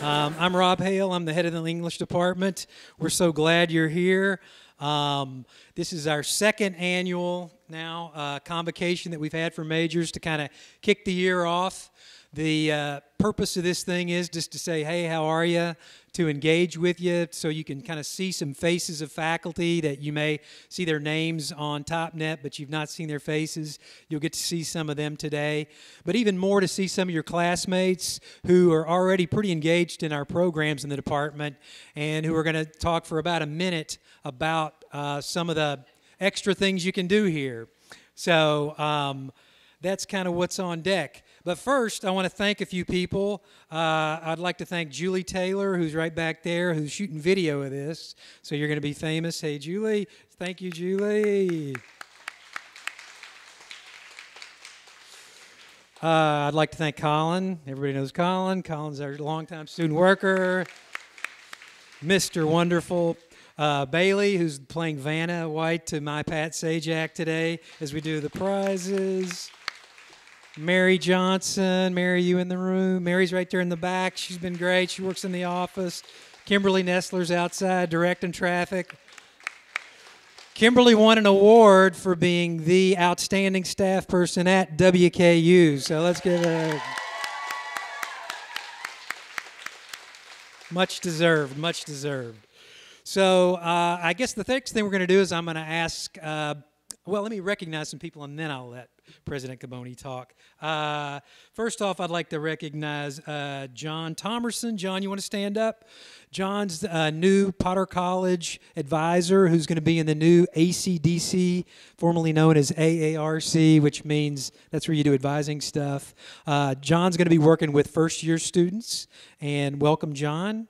I'm Rob Hale. I'm the head of the English Department. We're so glad you're here. This is our second annual now convocation that we've had for majors to kind of kick the year off. The purpose of this thing is just to say, hey, how are you? To engage with you so you can kind of see some faces of faculty that you may see their names on TopNet, but you've not seen their faces. You'll get to see some of them today. But even more to see some of your classmates who are already pretty engaged in our programs in the department and who are going to talk for about a minute about some of the extra things you can do here. So that's kind of what's on deck. But first, I want to thank a few people. I'd like to thank Julie Taylor, who's right back there, who's shooting video of this. So you're going to be famous. Hey, Julie. Thank you, Julie. I'd like to thank Colin. Everybody knows Colin. Colin's our longtime student worker. Mr. Wonderful. Bailey, who's playing Vanna White to my Pat Sajak today as we do the prizes. Mary Johnson. Mary, you in the room? Mary's right there in the back. She's been great. She works in the office. Kimberly Nestler's outside directing traffic. Kimberly won an award for being the outstanding staff person at WKU. So let's give her much deserved, much deserved. So I guess the next thing we're going to do is I'm going to ask, well, let me recognize some people and then I'll let President Caboni talk. First off, I'd like to recognize John Thomerson. John, you want to stand up? John's new Potter College advisor who's going to be in the new ACDC, formerly known as AARC, which means that's where you do advising stuff. John's going to be working with first-year students, and welcome, John.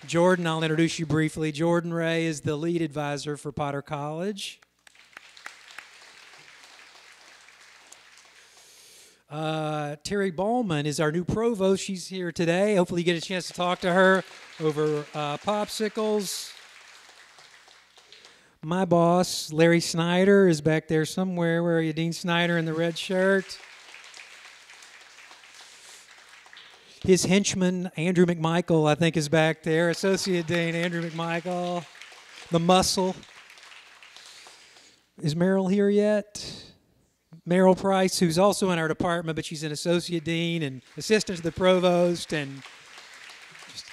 Jordan, I'll introduce you briefly. Jordan Ray is the lead advisor for Potter College. Terry Ballman is our new provost. She's here today. Hopefully you get a chance to talk to her over popsicles. My boss, Larry Snyder, is back there somewhere. Where are you, Dean Snyder in the red shirt? His henchman, Andrew McMichael, I think is back there. Associate Dean Andrew McMichael, the muscle. Is Meryl here yet? Meryl Price, who's also in our department, but she's an associate dean and assistant to the provost and just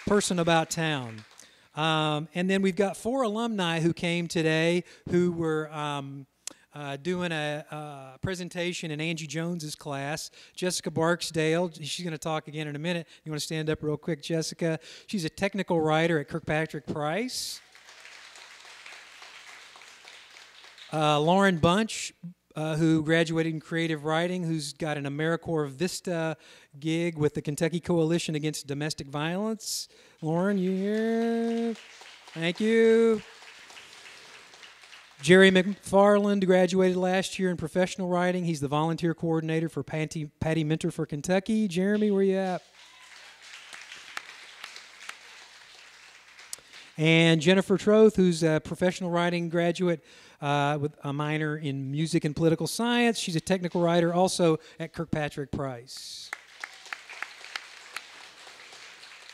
person about town. And then we've got 4 alumni who came today who were doing a presentation in Angie Jones's class. Jessica Barksdale, she's going to talk again in a minute. You want to stand up real quick, Jessica? She's a technical writer at Kirkpatrick Price. Lauren Bunch, who graduated in creative writing, who's got an AmeriCorps Vista gig with the Kentucky Coalition Against Domestic Violence. Lauren, you here? Thank you. Jerry McFarland graduated last year in professional writing. He's the volunteer coordinator for Patty Mentor for Kentucky. Jeremy, where you at? And Jennifer Troth, who's a professional writing graduate with a minor in music and political science. She's a technical writer also at Kirkpatrick Price.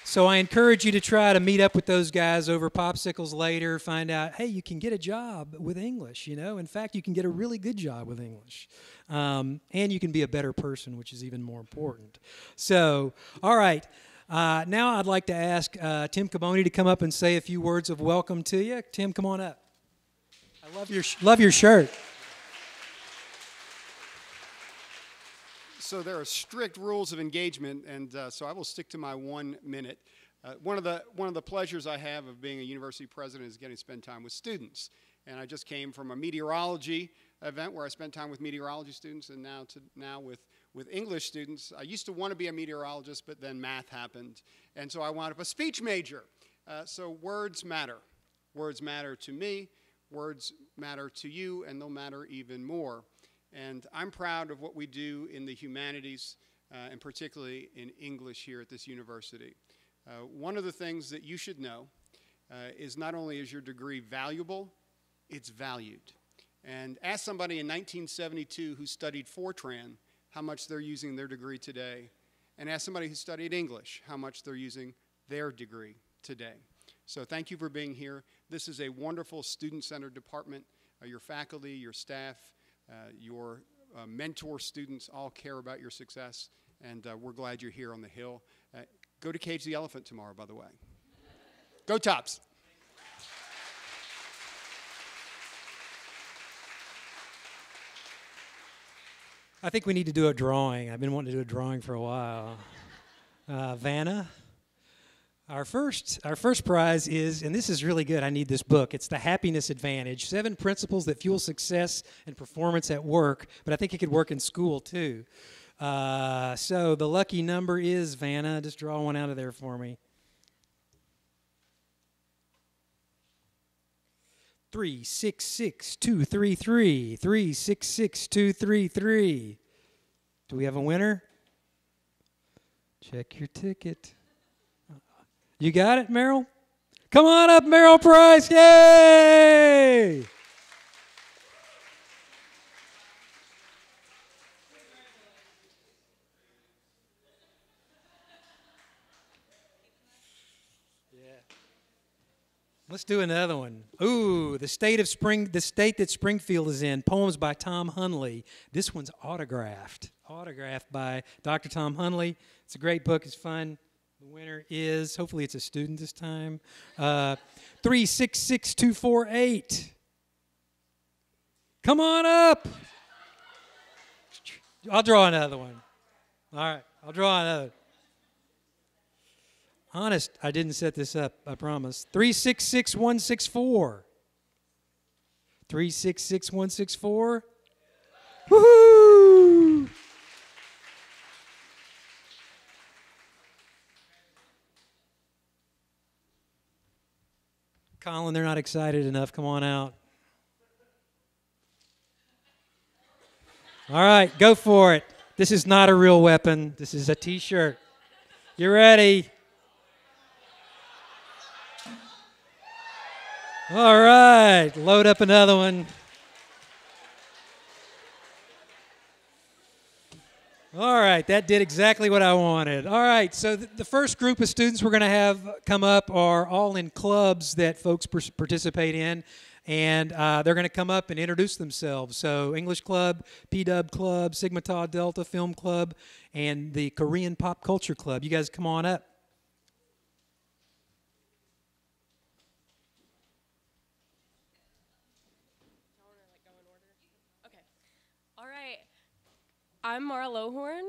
So I encourage you to try to meet up with those guys over popsicles later, find out, hey, you can get a job with English, you know. In fact, you can get a really good job with English. And you can be a better person, which is even more important. So, all right. Now I'd like to ask Tim Caboni to come up and say a few words of welcome to you. Tim, come on up. I love your shirt. So there are strict rules of engagement, and so I will stick to my 1 minute. One of the pleasures I have of being a university president is getting to spend time with students. And I just came from a meteorology event where I spent time with meteorology students, and now with English students. I used to want to be a meteorologist, but then math happened, and so I wound up a speech major. So words matter. Words matter to me. Words matter to you, and they'll matter even more. And I'm proud of what we do in the humanities, and particularly in English here at this university. One of the things that you should know is not only is your degree valuable, it's valued. And ask somebody in 1972 who studied Fortran how much they're using their degree today, and ask somebody who studied English how much they're using their degree today. So thank you for being here. This is a wonderful student-centered department. Your faculty, your staff, your mentor students all care about your success, and we're glad you're here on the Hill. Go to Cage the Elephant tomorrow, by the way. Go Tops! I think we need to do a drawing. I've been wanting to do a drawing for a while. Vanna, our first prize is, and this is really good, I need this book. It's The Happiness Advantage, 7 Principles That Fuel Success and Performance at Work, but I think it could work in school too. So the lucky number is, Vanna, just draw one out of there for me. 366233. 366233. Do we have a winner? Check your ticket. You got it, Merrill? Come on up, Merrill Price. Yay! Let's do another one. Ooh, the state that Springfield is in. Poems by Tom Hunley. This one's autographed by Dr. Tom Hunley. It's a great book. It's fun. The winner is, hopefully it's a student this time, 366248. Come on up. I'll draw another one. All right, I'll draw another. Honest, I didn't set this up, I promise. 366164. 366164. Woohoo! Colin, they're not excited enough. Come on out. All right, go for it. This is not a real weapon. This is a T-shirt. You ready? All right, load up another one. All right, that did exactly what I wanted. All right, so the first group of students we're going to have come up are all in clubs that folks participate in, and they're going to come up and introduce themselves. So English Club, P-Dub Club, Sigma Tau Delta Film Club, and the Korean Pop Culture Club. You guys come on up. I'm Mara Lohorn.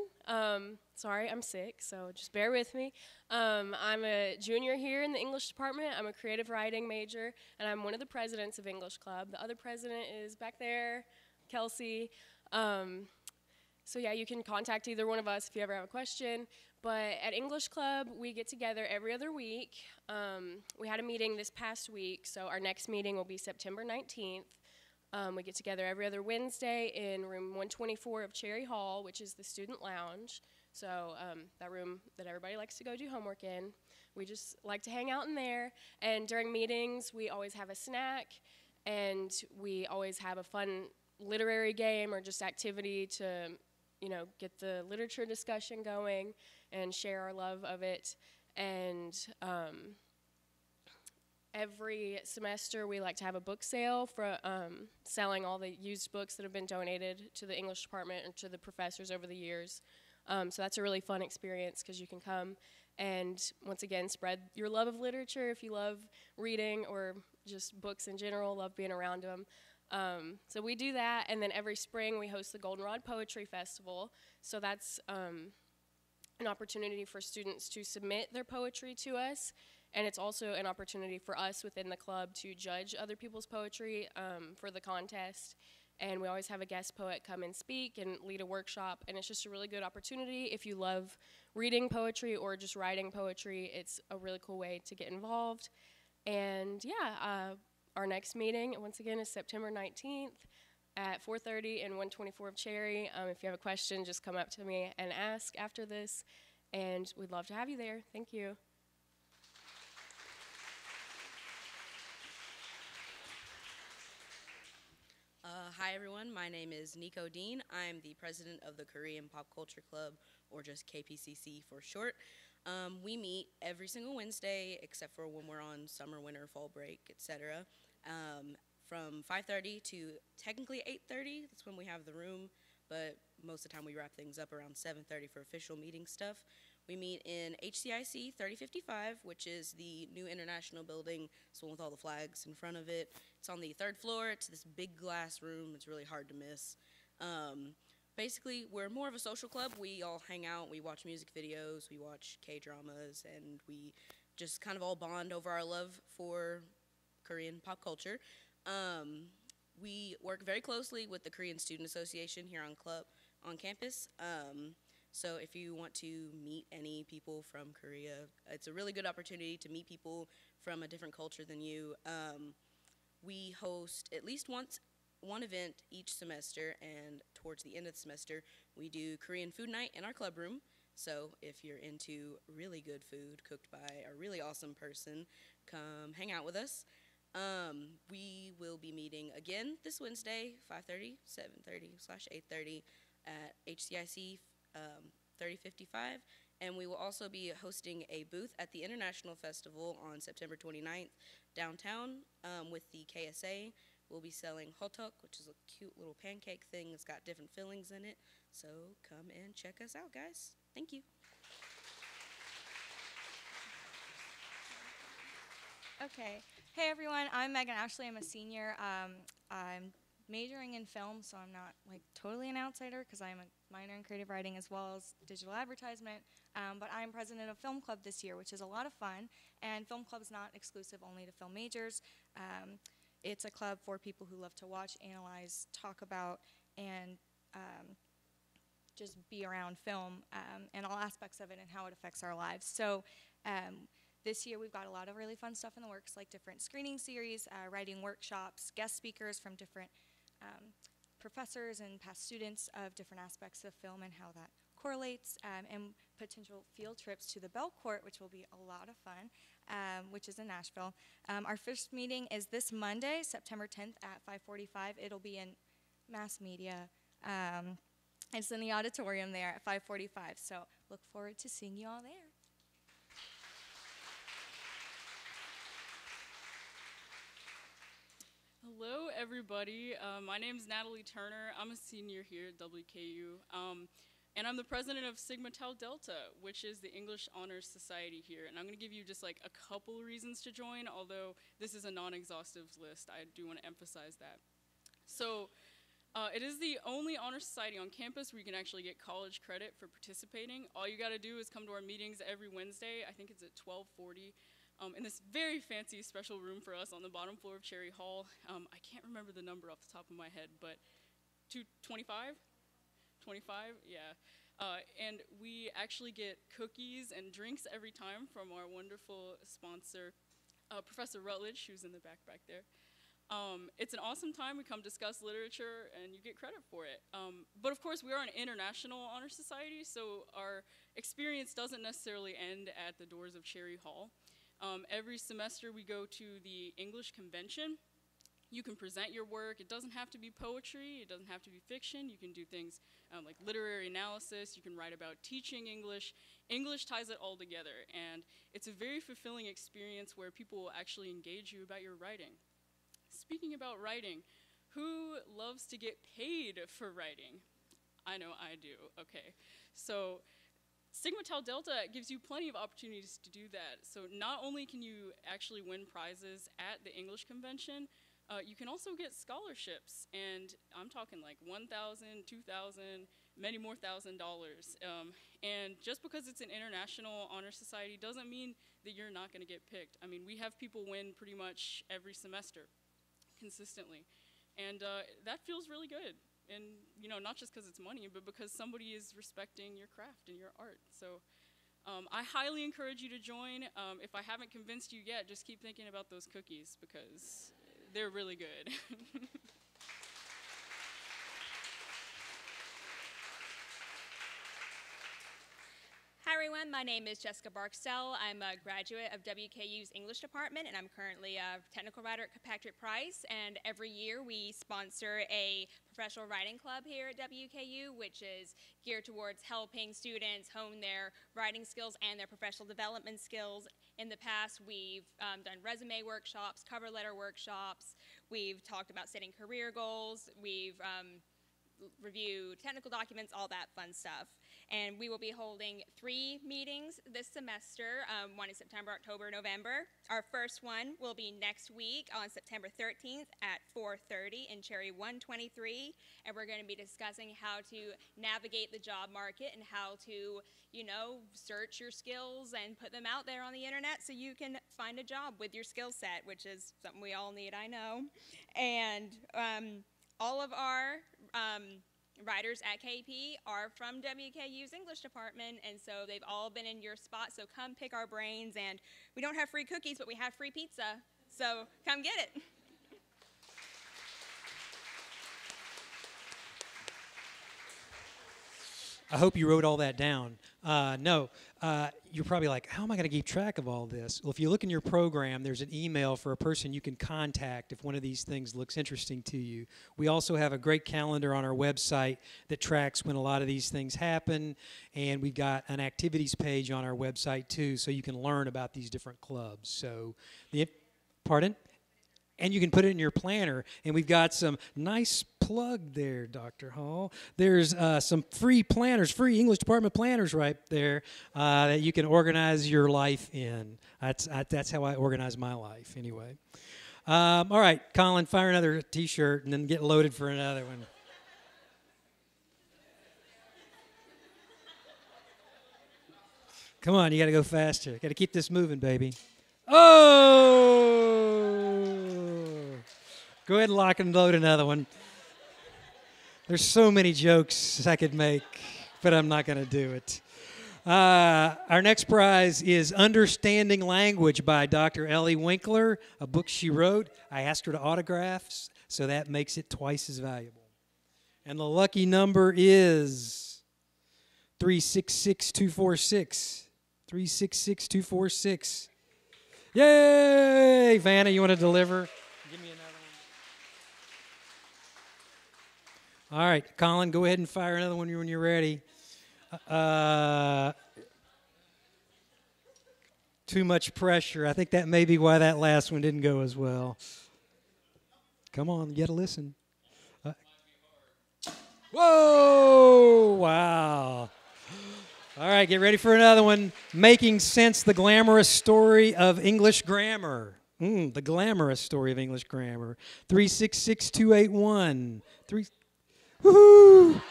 Sorry, I'm sick, so just bear with me. I'm a junior here in the English department. I'm a creative writing major, and I'm one of the presidents of English Club. The other president is back there, Kelsey. So yeah, you can contact either one of us if you ever have a question. But at English Club, we get together every other week. We had a meeting this past week, so our next meeting will be September 19th. We get together every other Wednesday in room 124 of Cherry Hall, which is the student lounge. So that room that everybody likes to go do homework in. We just like to hang out in there. And during meetings, we always have a snack, and we always have a fun literary game or just activity to, you know, get the literature discussion going and share our love of it. And every semester, we like to have a book sale for selling all the used books that have been donated to the English department and to the professors over the years. So that's a really fun experience because you can come and, once again, spread your love of literature if you love reading or just books in general, love being around them. So we do that, and then every spring we host the Goldenrod Poetry Festival. So that's an opportunity for students to submit their poetry to us. And it's also an opportunity for us within the club to judge other people's poetry for the contest. And we always have a guest poet come and speak and lead a workshop. And it's just a really good opportunity if you love reading poetry or just writing poetry. It's a really cool way to get involved. And yeah, our next meeting, once again, is September 19th at 4:30 in 124 of Cherry. If you have a question, just come up to me and ask after this. And we'd love to have you there. Thank you. Hi Hi everyone, my name is Nico Dean. I'm the president of the Korean Pop Culture Club, or just KPCC for short. We meet every single Wednesday, except for when we're on summer, winter, fall break, etc. From 5:30 to technically 8:30. That's when we have the room, but most of the time we wrap things up around 7:30 for official meeting stuff. We meet in HCIC 3055, which is the new international building, it's the one with all the flags in front of it. It's on the 3rd floor. It's this big glass room. It's really hard to miss. Basically, we're more of a social club. We all hang out, we watch music videos, we watch K-dramas, and we just kind of all bond over our love for Korean pop culture. We work very closely with the Korean Student Association here on campus. So if you want to meet any people from Korea, it's a really good opportunity to meet people from a different culture than you. We host at least one event each semester, and towards the end of the semester, we do Korean food night in our club room. So if you're into really good food cooked by a really awesome person, come hang out with us. We will be meeting again this Wednesday, 5:30, 7:30/8:30 at HCIC 3055, and we will also be hosting a booth at the International Festival on September 29th downtown with the KSA. We'll be selling hotok, which is a cute little pancake thing that's got different fillings in it. So come and check us out, guys. Thank you. Okay. Hey everyone, I'm Megan Ashley. I'm a senior. I'm majoring in film, so I'm not like totally an outsider because I'm a minor in creative writing as well as digital advertisement. But I'm president of Film Club this year, which is a lot of fun. And Film Club is not exclusive only to film majors. It's a club for people who love to watch, analyze, talk about, and just be around film and all aspects of it and how it affects our lives. So this year we've got a lot of really fun stuff in the works, like different screening series, writing workshops, guest speakers from different professors and past students of different aspects of film and how that correlates, and potential field trips to the Bell Court, which will be a lot of fun, which is in Nashville. Our first meeting is this Monday, September 10th at 5:45. It'll be in mass media. It's in the auditorium there at 5:45, so look forward to seeing you all there. Hello, everybody. My name is Natalie Turner. I'm a senior here at WKU, and I'm the president of Sigma Tau Delta, which is the English Honors Society here. And I'm going to give you just like a couple reasons to join, although this is a non-exhaustive list. I do want to emphasize that. So it is the only honor society on campus where you can actually get college credit for participating. All you got to do is come to our meetings every Wednesday. I think it's at 12:40. In this very fancy special room for us on the bottom floor of Cherry Hall. I can't remember the number off the top of my head, but 225? 25? Yeah. And we actually get cookies and drinks every time from our wonderful sponsor, Professor Rutledge, who's in the back there. It's an awesome time. We come discuss literature, and you get credit for it. But of course, we are an international honor society, so our experience doesn't necessarily end at the doors of Cherry Hall. Every semester we go to the English Convention. You can present your work. It doesn't have to be poetry. It doesn't have to be fiction. You can do things like literary analysis. You can write about teaching English. English ties it all together, and it's a very fulfilling experience where people will actually engage you about your writing. Speaking about writing, who loves to get paid for writing? I know I do. Okay, so Sigma Tau Delta gives you plenty of opportunities to do that. So not only can you actually win prizes at the English Convention, you can also get scholarships, and I'm talking like $1,000, $2,000, many more $1,000s. And just because it's an international honor society doesn't mean that you're not going to get picked. I mean, we have people win pretty much every semester consistently, and that feels really good. And you know, not just because it's money, but because somebody is respecting your craft and your art. So I highly encourage you to join. If I haven't convinced you yet, just keep thinking about those cookies because they're really good. Hi everyone. My name is Jessica Barksdale. I'm a graduate of WKU's English Department, and I'm currently a technical writer at Patrick Price. And every year we sponsor a professional writing club here at WKU, which is geared towards helping students hone their writing skills and their professional development skills. In the past, we've done resume workshops, cover letter workshops. We've talked about setting career goals. We've reviewed technical documents, all that fun stuff. And we will be holding 3 meetings this semester, one in September, October, November. Our first one will be next week on September 13th at 4:30 in Cherry 123, and we're going to be discussing how to navigate the job market and how to, you know, search your skills and put them out there on the internet so you can find a job with your skill set, which is something we all need, I know. And all of our writers at KP are from WKU's English Department, and so they've all been in your spot, so come pick our brains. And we don't have free cookies, but we have free pizza, so come get it. I hope you wrote all that down. No, you're probably like, how am I going to keep track of all this? Well, if you look in your program, there's an email for a person you can contact if one of these things looks interesting to you. We also have a great calendar on our website that tracks when a lot of these things happen, and we've got an activities page on our website too, so you can learn about these different clubs. So, pardon? And you can put it in your planner. And we've got some nice plug there, Dr. Hall. There's some free planners, free English department planners right there that you can organize your life in. That's how I organize my life anyway. All right, Colin, fire another T-shirt and then get loaded for another one. Come on, you got to go faster. Got to keep this moving, baby. Oh! Go ahead and lock and load another one. There's so many jokes I could make, but I'm not going to do it. Our next prize is Understanding Language by Dr. Ellie Winkler, a book she wrote. I asked her to autograph, so that makes it twice as valuable. And the lucky number is 366246. 366246. Yay! Vanna, you want to deliver? Give me another one. All right, Colin, go ahead and fire another one when you're ready. Too much pressure. I think that may be why that last one didn't go as well. Come on, you got to listen. Whoa! Wow. All right, get ready for another one. Making Sense, the Glamorous Story of English Grammar. The glamorous story of English grammar. 366281. Woohoo!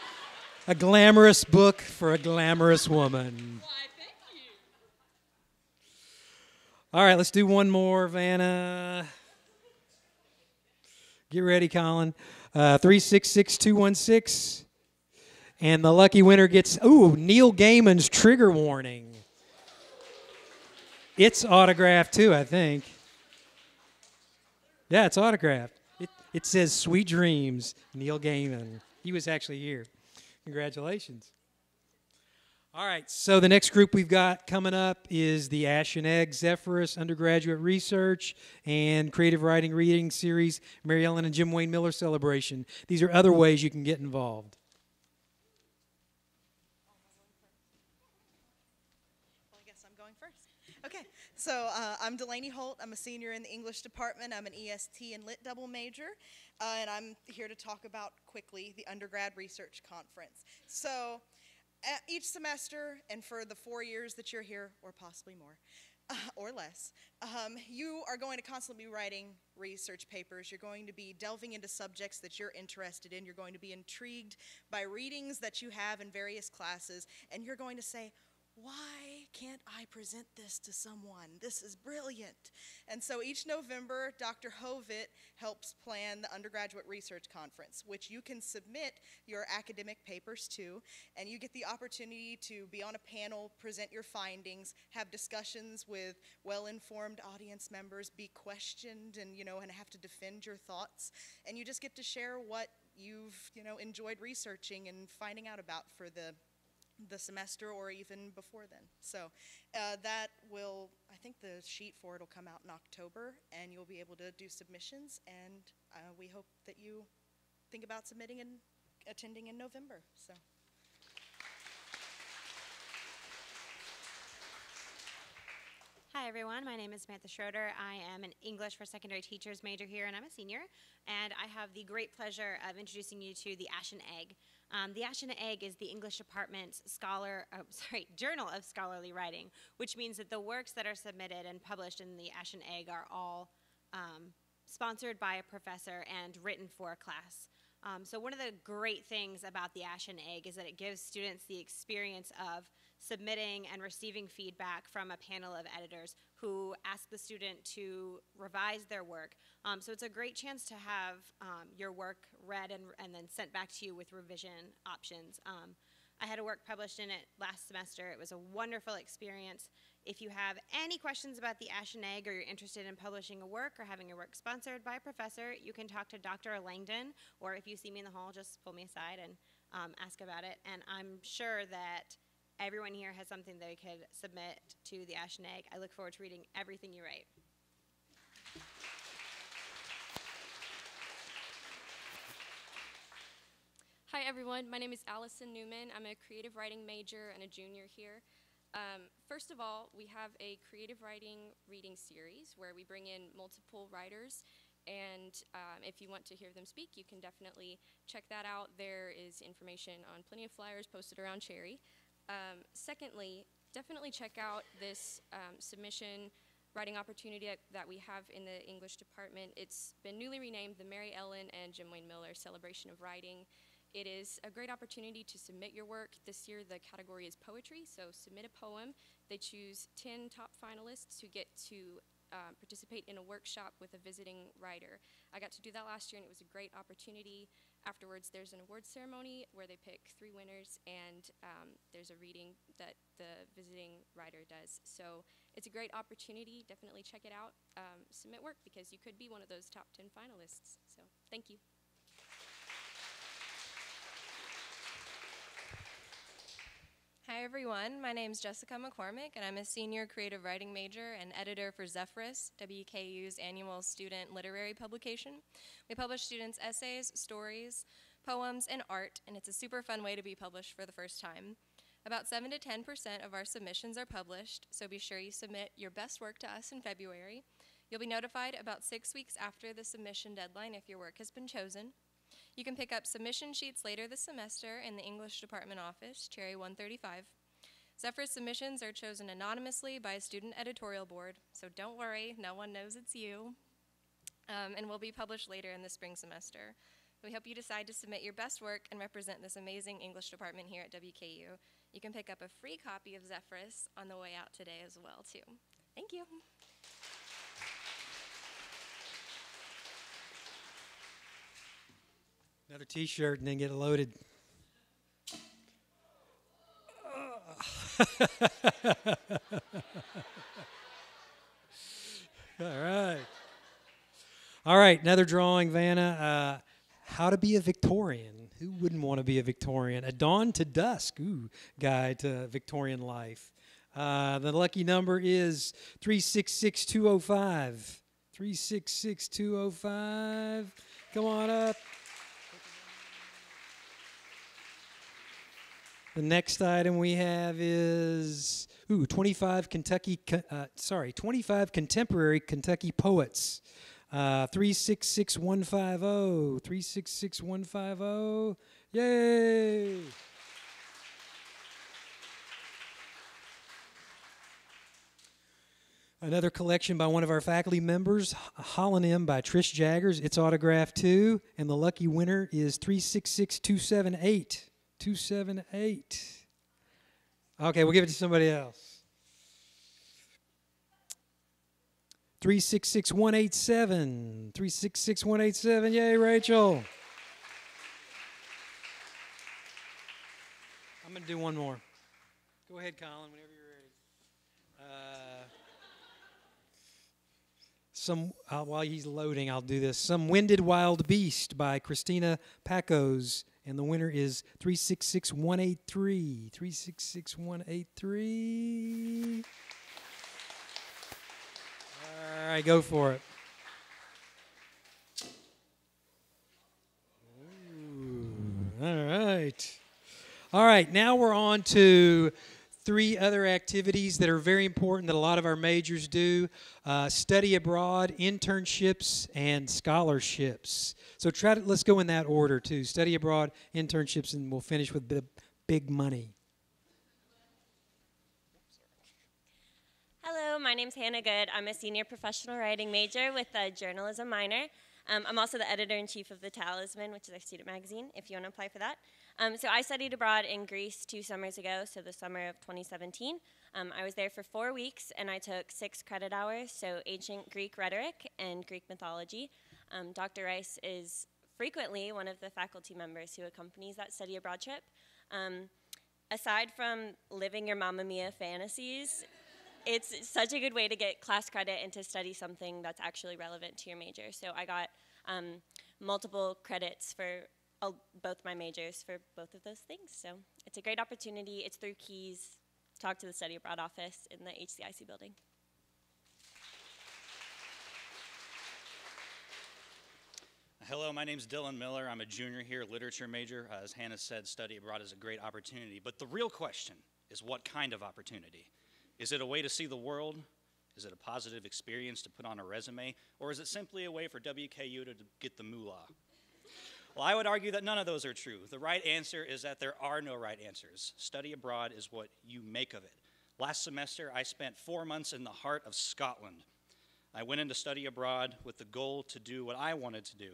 A glamorous book for a glamorous woman. Why, thank you. All right, let's do one more, Vanna. Get ready, Colin. 366216. And the lucky winner gets, Neil Gaiman's Trigger Warning. It's autographed too, I think. Yeah, it's autographed. It says Sweet Dreams, Neil Gaiman. He was actually here. Congratulations. All right, so the next group we've got coming up is the Ash and Egg Zephyrus Undergraduate Research and Creative Writing Reading Series, Mary Ellen and Jim Wayne Miller Celebration. These are other ways you can get involved. Okay, so I'm Delaney Holt. I'm a senior in the English department. I'm an EST and Lit double major, and I'm here to talk about quickly the Undergrad Research Conference. So each semester, and for the 4 years that you're here, or possibly more, or less, you are going to constantly be writing research papers. You're going to be delving into subjects that you're interested in. You're going to be intrigued by readings that you have in various classes, and you're going to say, why can't I present this to someone? This is brilliant. And so each November, Dr. Hovitt helps plan the Undergraduate Research Conference, which you can submit your academic papers to, and you get the opportunity to be on a panel, present your findings, have discussions with well-informed audience members, be questioned, and have to defend your thoughts. And you just get to share what you've enjoyed researching and finding out about for the the semester or even before then. So that will, I think the sheet for it will come out in October, and you'll be able to do submissions, and we hope that you think about submitting and attending in November. So. Hi everyone, my name is Samantha Schroeder. I am an English for Secondary Teachers major here, and I'm a senior. And I have the great pleasure of introducing you to the Ashen Egg. The Ashen Egg is the English Department's Journal of Scholarly Writing, which means that the works that are submitted and published in the Ashen Egg are all sponsored by a professor and written for a class. So one of the great things about the Ashen Egg is that it gives students the experience of submitting and receiving feedback from a panel of editors who ask the student to revise their work. So it's a great chance to have your work read and then sent back to you with revision options. I had a work published in it last semester. It was a wonderful experience. If you have any questions about the Ashen Egg, or you're interested in publishing a work or having your work sponsored by a professor, you can talk to Dr. Langdon, or if you see me in the hall, just pull me aside and ask about it. And I'm sure that everyone here has something they could submit to the Ashen Egg. I look forward to reading everything you write. Hi everyone, my name is Allison Newman. I'm a creative writing major and a junior here. First of all, we have a creative writing reading series where we bring in multiple writers, and if you want to hear them speak, you can definitely check that out. There is information on plenty of flyers posted around Cherry. Secondly, definitely check out this submission writing opportunity that we have in the English department. It's been newly renamed the Mary Ellen and Jim Wayne Miller Celebration of Writing. It is a great opportunity to submit your work. This year the category is poetry, so submit a poem. They choose 10 top finalists who get to participate in a workshop with a visiting writer. I got to do that last year, and it was a great opportunity. Afterwards, there's an awards ceremony where they pick 3 winners, and there's a reading that the visiting writer does. So it's a great opportunity. Definitely check it out. Submit work, because you could be one of those top 10 finalists. So thank you. Hi everyone, my name is Jessica McCormick, and I'm a senior creative writing major and editor for Zephyrus, WKU's annual student literary publication. We publish students' essays, stories, poems, and art, and it's a super fun way to be published for the first time. About 7 to 10% of our submissions are published, so be sure you submit your best work to us in February. You'll be notified about 6 weeks after the submission deadline if your work has been chosen. You can pick up submission sheets later this semester in the English department office, Cherry 135. Zephyrus submissions are chosen anonymously by a student editorial board, so don't worry, no one knows it's you, and will be published later in the spring semester. We hope you decide to submit your best work and represent this amazing English department here at WKU. You can pick up a free copy of Zephyrus on the way out today as well, too. Thank you. Another t-shirt and then get it loaded. All right, another drawing, Vanna. How to be a Victorian. Who wouldn't want to be a Victorian? A dawn to dusk, guide to Victorian life. The lucky number is 366205. 366205. Come on up. The next item we have is 25 contemporary Kentucky poets. 366150. 366150. Yay! Another collection by one of our faculty members, Holonym by Trish Jaggers. It's autographed too, and the lucky winner is 366278. 278. Okay, we'll give it to somebody else. 366187. 366187. Yay, Rachel. I'm going to do one more. Go ahead, Colin, whenever you're ready. While he's loading, I'll do this. Some Winded Wild Beast by Christina Pacos And the winner is 366183. 366183. All right, go for it. Ooh, all right. All right, now we're on to 3 other activities that are very important that a lot of our majors do: study abroad, internships, and scholarships. So let's go in that order too: study abroad, internships, and we'll finish with the big money. Hello, my name's Hannah Good. I'm a senior professional writing major with a journalism minor. I'm also the editor-in-chief of The Talisman, which is our student magazine, if you want to apply for that. So I studied abroad in Greece 2 summers ago, so the summer of 2017. I was there for 4 weeks, and I took 6 credit hours, so ancient Greek rhetoric and Greek mythology. Dr. Rice is frequently one of the faculty members who accompanies that study abroad trip. Aside from living your Mamma Mia fantasies, it's such a good way to get class credit and to study something that's actually relevant to your major. So I got multiple credits for both my majors for both of those things. So it's a great opportunity. It's through Keys. Talk to the study abroad office in the HCIC building. Hello, my name's Dylan Miller. I'm a junior here, literature major. As Hannah said, study abroad is a great opportunity. But the real question is, what kind of opportunity? Is it a way to see the world? Is it a positive experience to put on a resume? Or is it simply a way for WKU to get the moolah? Well, I would argue that none of those are true. The right answer is that there are no right answers. Study abroad is what you make of it. Last semester, I spent 4 months in the heart of Scotland. I went into study abroad with the goal to do what I wanted to do.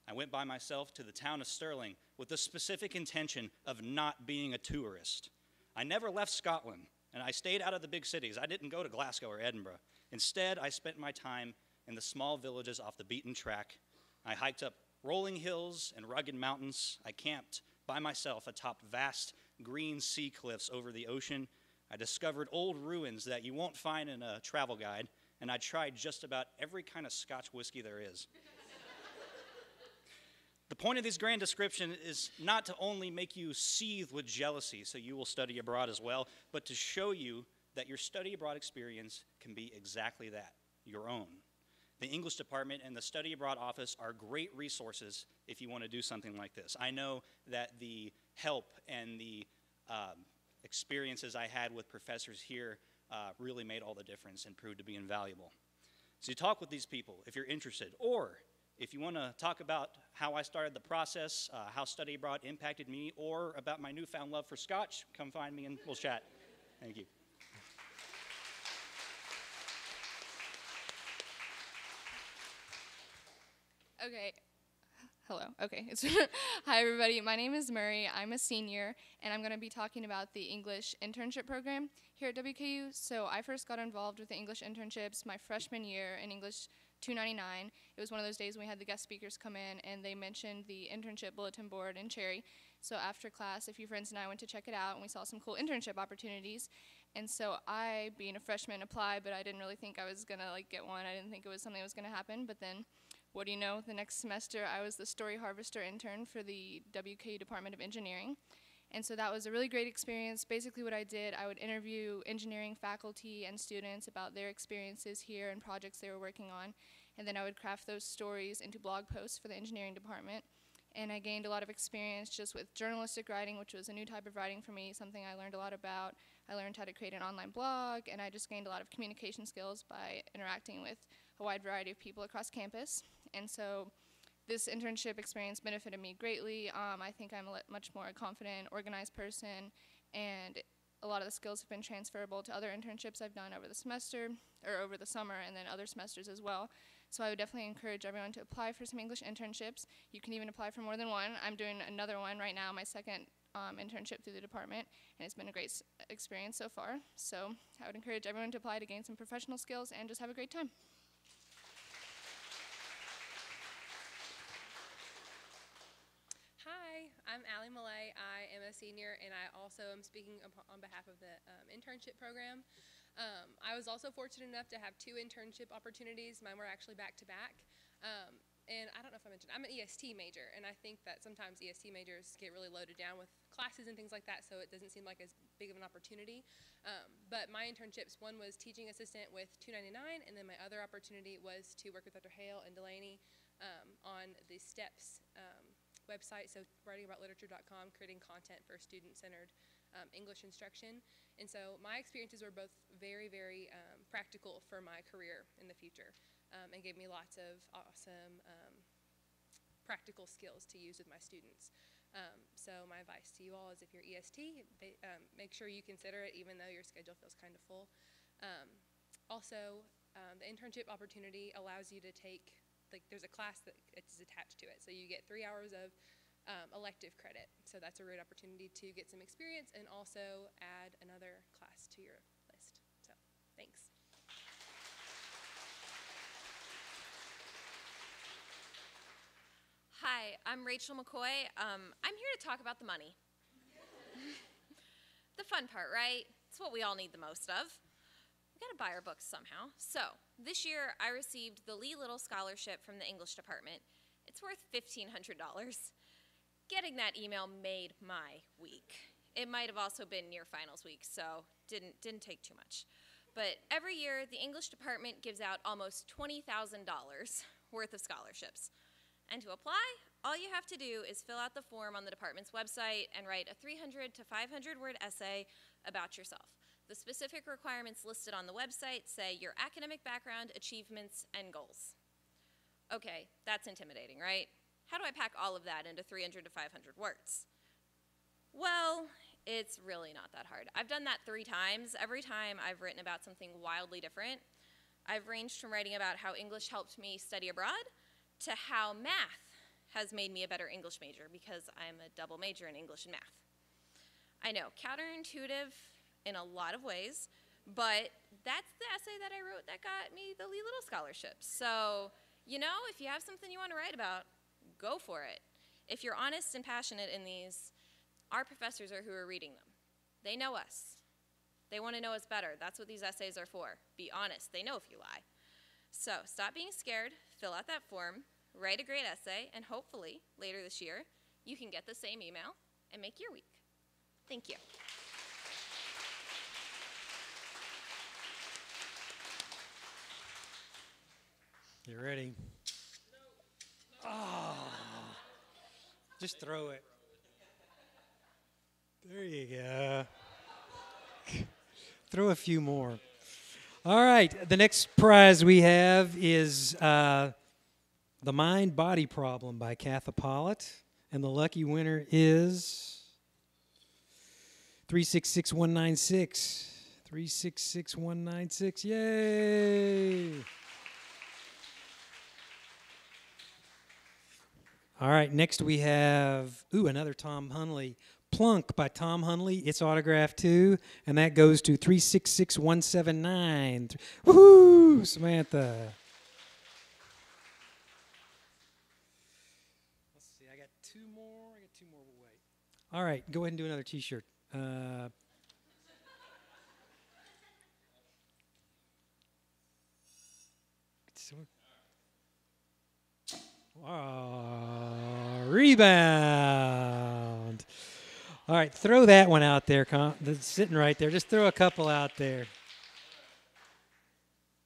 I went by myself to the town of Stirling with the specific intention of not being a tourist. I never left Scotland, and I stayed out of the big cities. I didn't go to Glasgow or Edinburgh. Instead, I spent my time in the small villages off the beaten track. I hiked up rolling hills and rugged mountains. I camped by myself atop vast green sea cliffs over the ocean. I discovered old ruins that you won't find in a travel guide, and I tried just about every kind of Scotch whiskey there is. The point of this grand description is not to only make you seethe with jealousy so you will study abroad as well, but to show you that your study abroad experience can be exactly that, your own. The English department and the study abroad office are great resources if you want to do something like this. I know that the help and the experiences I had with professors here really made all the difference and proved to be invaluable. So you talk with these people if you're interested, or if you want to talk about how I started the process, how study abroad impacted me, or about my newfound love for Scotch, come find me and we'll chat. Thank you. Okay. Hello. Okay. Hi, everybody. My name is Murray. I'm a senior, and I'm going to be talking about the English internship program here at WKU. So I first got involved with the English internships my freshman year in English 299. It was one of those days when we had the guest speakers come in, and they mentioned the internship bulletin board in Cherry. So after class, a few friends and I went to check it out, and we saw some cool internship opportunities. And so I, being a freshman, applied, but I didn't really think I was going to get one. I didn't think it was something that was going to happen. But then, what do you know, the next semester I was the story harvester intern for the WKU Department of Engineering. And so that was a really great experience. Basically what I did, I would interview engineering faculty and students about their experiences here and projects they were working on. And then I would craft those stories into blog posts for the engineering department. And I gained a lot of experience just with journalistic writing, which was a new type of writing for me, something I learned a lot about. I learned how to create an online blog, and I just gained a lot of communication skills by interacting with a wide variety of people across campus. And so this internship experience benefited me greatly. I think I'm a much more confident, organized person, and a lot of the skills have been transferable to other internships I've done over the semester, or over the summer, and then other semesters as well. So I would definitely encourage everyone to apply for some English internships. You can even apply for more than one. I'm doing another one right now, my second internship through the department, and it's been a great experience so far. So I would encourage everyone to apply to gain some professional skills and just have a great time. Hi, I'm Allie Millay. I am a senior, and I also am speaking on behalf of the internship program. I was also fortunate enough to have 2 internship opportunities. Mine were actually back-to-back. and I don't know if I mentioned, I'm an EST major, and I think that sometimes EST majors get really loaded down with classes and things like that, so it doesn't seem like as big of an opportunity. But my internships, one was teaching assistant with 299, and then my other opportunity was to work with Dr. Hale and Delaney on the STEPS website, so writingaboutLiterature.com, creating content for student-centered English instruction. And so my experiences were both very, very practical for my career in the future, and gave me lots of awesome practical skills to use with my students. So my advice to you all is if you're EST, make sure you consider it even though your schedule feels kind of full. Also, the internship opportunity allows you to take, like, there's a class that is attached to it. So you get 3 hours of elective credit. So that's a great opportunity to get some experience and also add another class to your list. So thanks. Hi, I'm Rachel McCoy. I'm here to talk about the money. The fun part, right? It's what we all need the most of. We gotta buy our books somehow. So, this year I received the Lee Little Scholarship from the English department. It's worth $1,500. Getting that email made my week. It might have also been near finals week, so didn't take too much. But every year, the English department gives out almost $20,000 worth of scholarships. And to apply, all you have to do is fill out the form on the department's website and write a 300 to 500 word essay about yourself. The specific requirements listed on the website say your academic background, achievements, and goals. Okay, that's intimidating, right? How do I pack all of that into 300 to 500 words? Well, it's really not that hard. I've done that 3 times. Every time I've written about something wildly different. I've ranged from writing about how English helped me study abroad to how math has made me a better English major because I'm a double major in English and math. I know, counterintuitive in a lot of ways, but that's the essay that I wrote that got me the Lee Little Scholarship. So, you know, if you have something you want to write about, go for it. If you're honest and passionate in these, our professors are who are reading them. They know us. They want to know us better. That's what these essays are for. Be honest. They know if you lie. So stop being scared, fill out that form, write a great essay, and hopefully, later this year, you can get the same email and make your week. Thank you. You ready? Oh, just throw it. There you go. Throw a few more. All right, the next prize we have is The Mind-Body Problem by Katha Pollitt, and the lucky winner is 366196. 366196, yay! All right, next we have, another Tom Hunley. Plunk by Tom Hunley. It's autographed too, and that goes to 366179. Woohoo, Samantha. Let's see, I got two more. We'll wait. All right, go ahead and do another T-shirt. Rebound. All right, throw that one out there. That's sitting right there. Just throw a couple out there.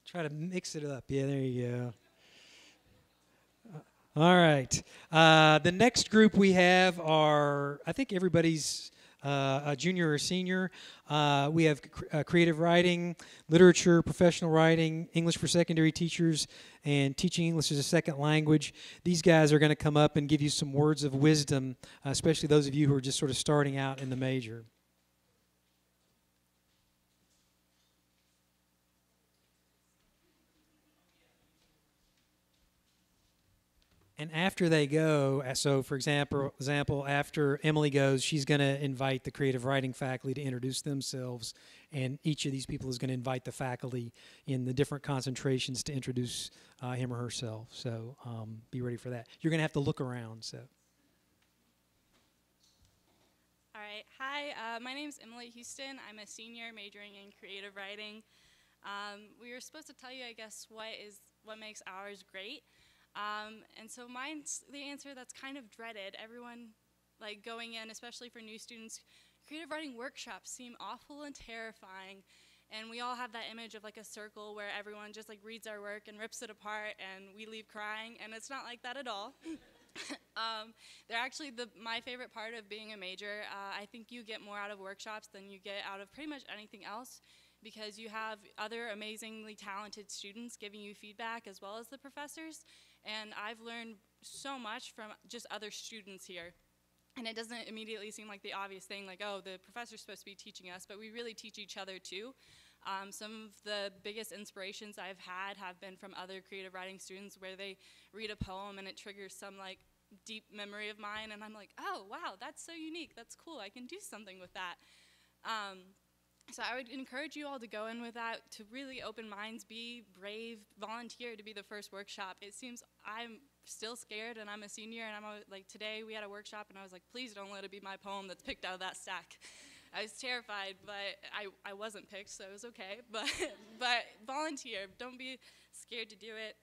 Try to mix it up. Yeah, there you go. All right. The next group we have are, I think everybody's a junior or senior. We have creative writing, literature, professional writing, English for secondary teachers, and teaching English as a second language. These guys are going to come up and give you some words of wisdom, especially those of you who are just sort of starting out in the major. And after they go, so for example, after Emily goes, she's going to invite the creative writing faculty to introduce themselves, and each of these people is going to invite the faculty in the different concentrations to introduce him or herself. So be ready for that. You're going to have to look around. So. All right. Hi, my name's Emily Houston. I'm a senior majoring in creative writing. We were supposed to tell you, I guess, what makes ours great. And so mine's the answer that's kind of dreaded. Everyone, like going in, especially for new students, creative writing workshops seem awful and terrifying. And we all have that image of like a circle where everyone just like reads our work and rips it apart and we leave crying, and it's not like that at all. They're actually my favorite part of being a major. I think you get more out of workshops than you get out of pretty much anything else, because you have other amazingly talented students giving you feedback as well as the professors. And I've learned so much from just other students here. And it doesn't immediately seem like the obvious thing, like, oh, the professor's supposed to be teaching us, but we really teach each other too. Some of the biggest inspirations I've had have been from other creative writing students, where they read a poem and it triggers some like deep memory of mine, and I'm like, oh wow, that's so unique, that's cool, I can do something with that. So I would encourage you all to go in with that, to really open minds, be brave, volunteer to be the first workshop. It seems I'm still scared, and I'm a senior, and I'm like, today we had a workshop and I was like, please don't let it be my poem that's picked out of that stack. I was terrified, but I wasn't picked, so it was okay. But volunteer, don't be scared to do it.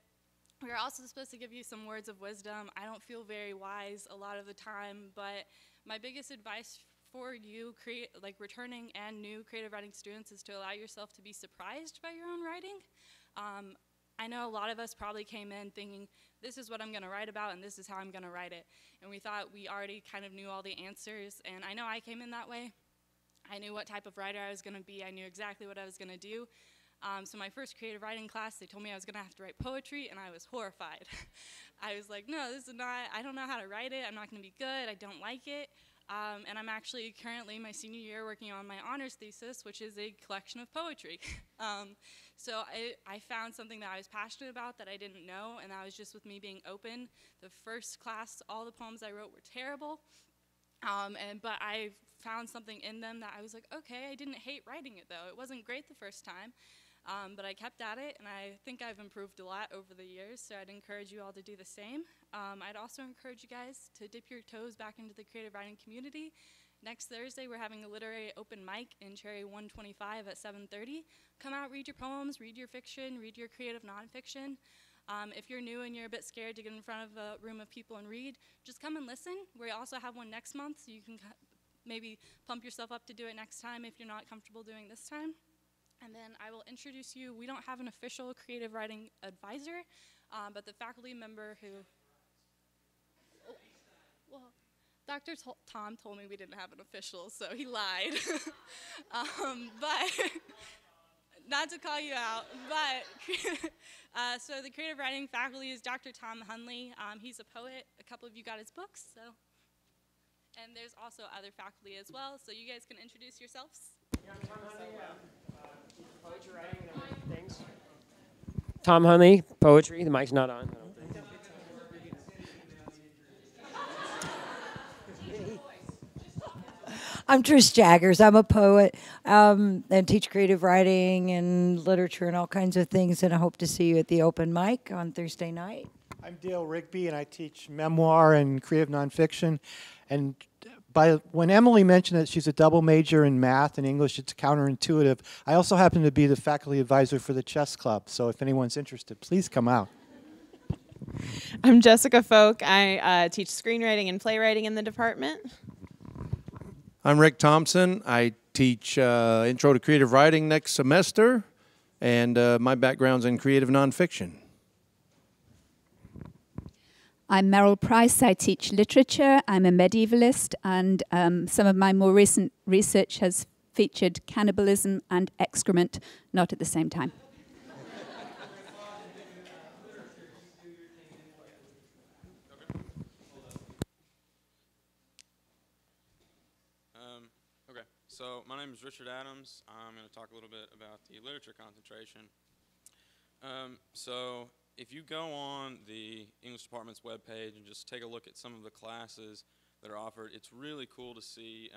We're also supposed to give you some words of wisdom. I don't feel very wise a lot of the time, but my biggest advice for you, returning and new creative writing students, is to allow yourself to be surprised by your own writing. I know a lot of us probably came in thinking, this is what I'm going to write about and this is how I'm going to write it. And we thought we already kind of knew all the answers, and I know I came in that way. I knew what type of writer I was going to be. I knew exactly what I was going to do. So my first creative writing class, they told me I was going to have to write poetry, and I was horrified. I was like, no, this is not, I don't know how to write it. I'm not going to be good. I don't like it. And I'm actually currently my senior year working on my honors thesis, which is a collection of poetry. So I found something that I was passionate about that I didn't know, and that was just with me being open. The first class, all the poems I wrote were terrible, but I found something in them that I was like, okay, I didn't hate writing it though. It wasn't great the first time, but I kept at it, and I think I've improved a lot over the years, so I'd encourage you all to do the same. I'd also encourage you guys to dip your toes back into the creative writing community. Next Thursday, we're having a literary open mic in Cherry 125 at 7:30. Come out, read your poems, read your fiction, read your creative nonfiction. If you're new and you're a bit scared to get in front of a room of people and read, just come and listen. We also have one next month, so you can maybe pump yourself up to do it next time if you're not comfortable doing this time. And then I will introduce you. We don't have an official creative writing advisor, but the faculty member who, well, Dr. Tom told me we didn't have an official, so he lied. But not to call you out, but so the creative writing faculty is Dr. Tom Hunley. He's a poet. A couple of you got his books, so. And there's also other faculty as well, so you guys can introduce yourselves. Yeah, Tom Hunley, poetry writing and things. Tom Hunley, poetry. The mic's not on. I don't think. I'm Trish Jaggers. I'm a poet and teach creative writing and literature and all kinds of things, and I hope to see you at the open mic on Thursday night. I'm Dale Rigby, and I teach memoir and creative nonfiction. And when Emily mentioned that she's a double major in math and English, it's counterintuitive. I also happen to be the faculty advisor for the chess club, so if anyone's interested, please come out. I'm Jessica Folk. I teach screenwriting and playwriting in the department. I'm Rick Thompson. I teach Intro to Creative Writing next semester, and my background's in creative nonfiction. I'm Meryl Price. I teach literature. I'm a medievalist, and some of my more recent research has featured cannibalism and excrement, not at the same time. Okay, so my name is Richard Adams. I'm going to talk a little bit about the literature concentration. So if you go on the English department's webpage and just take a look at some of the classes that are offered, it's really cool to see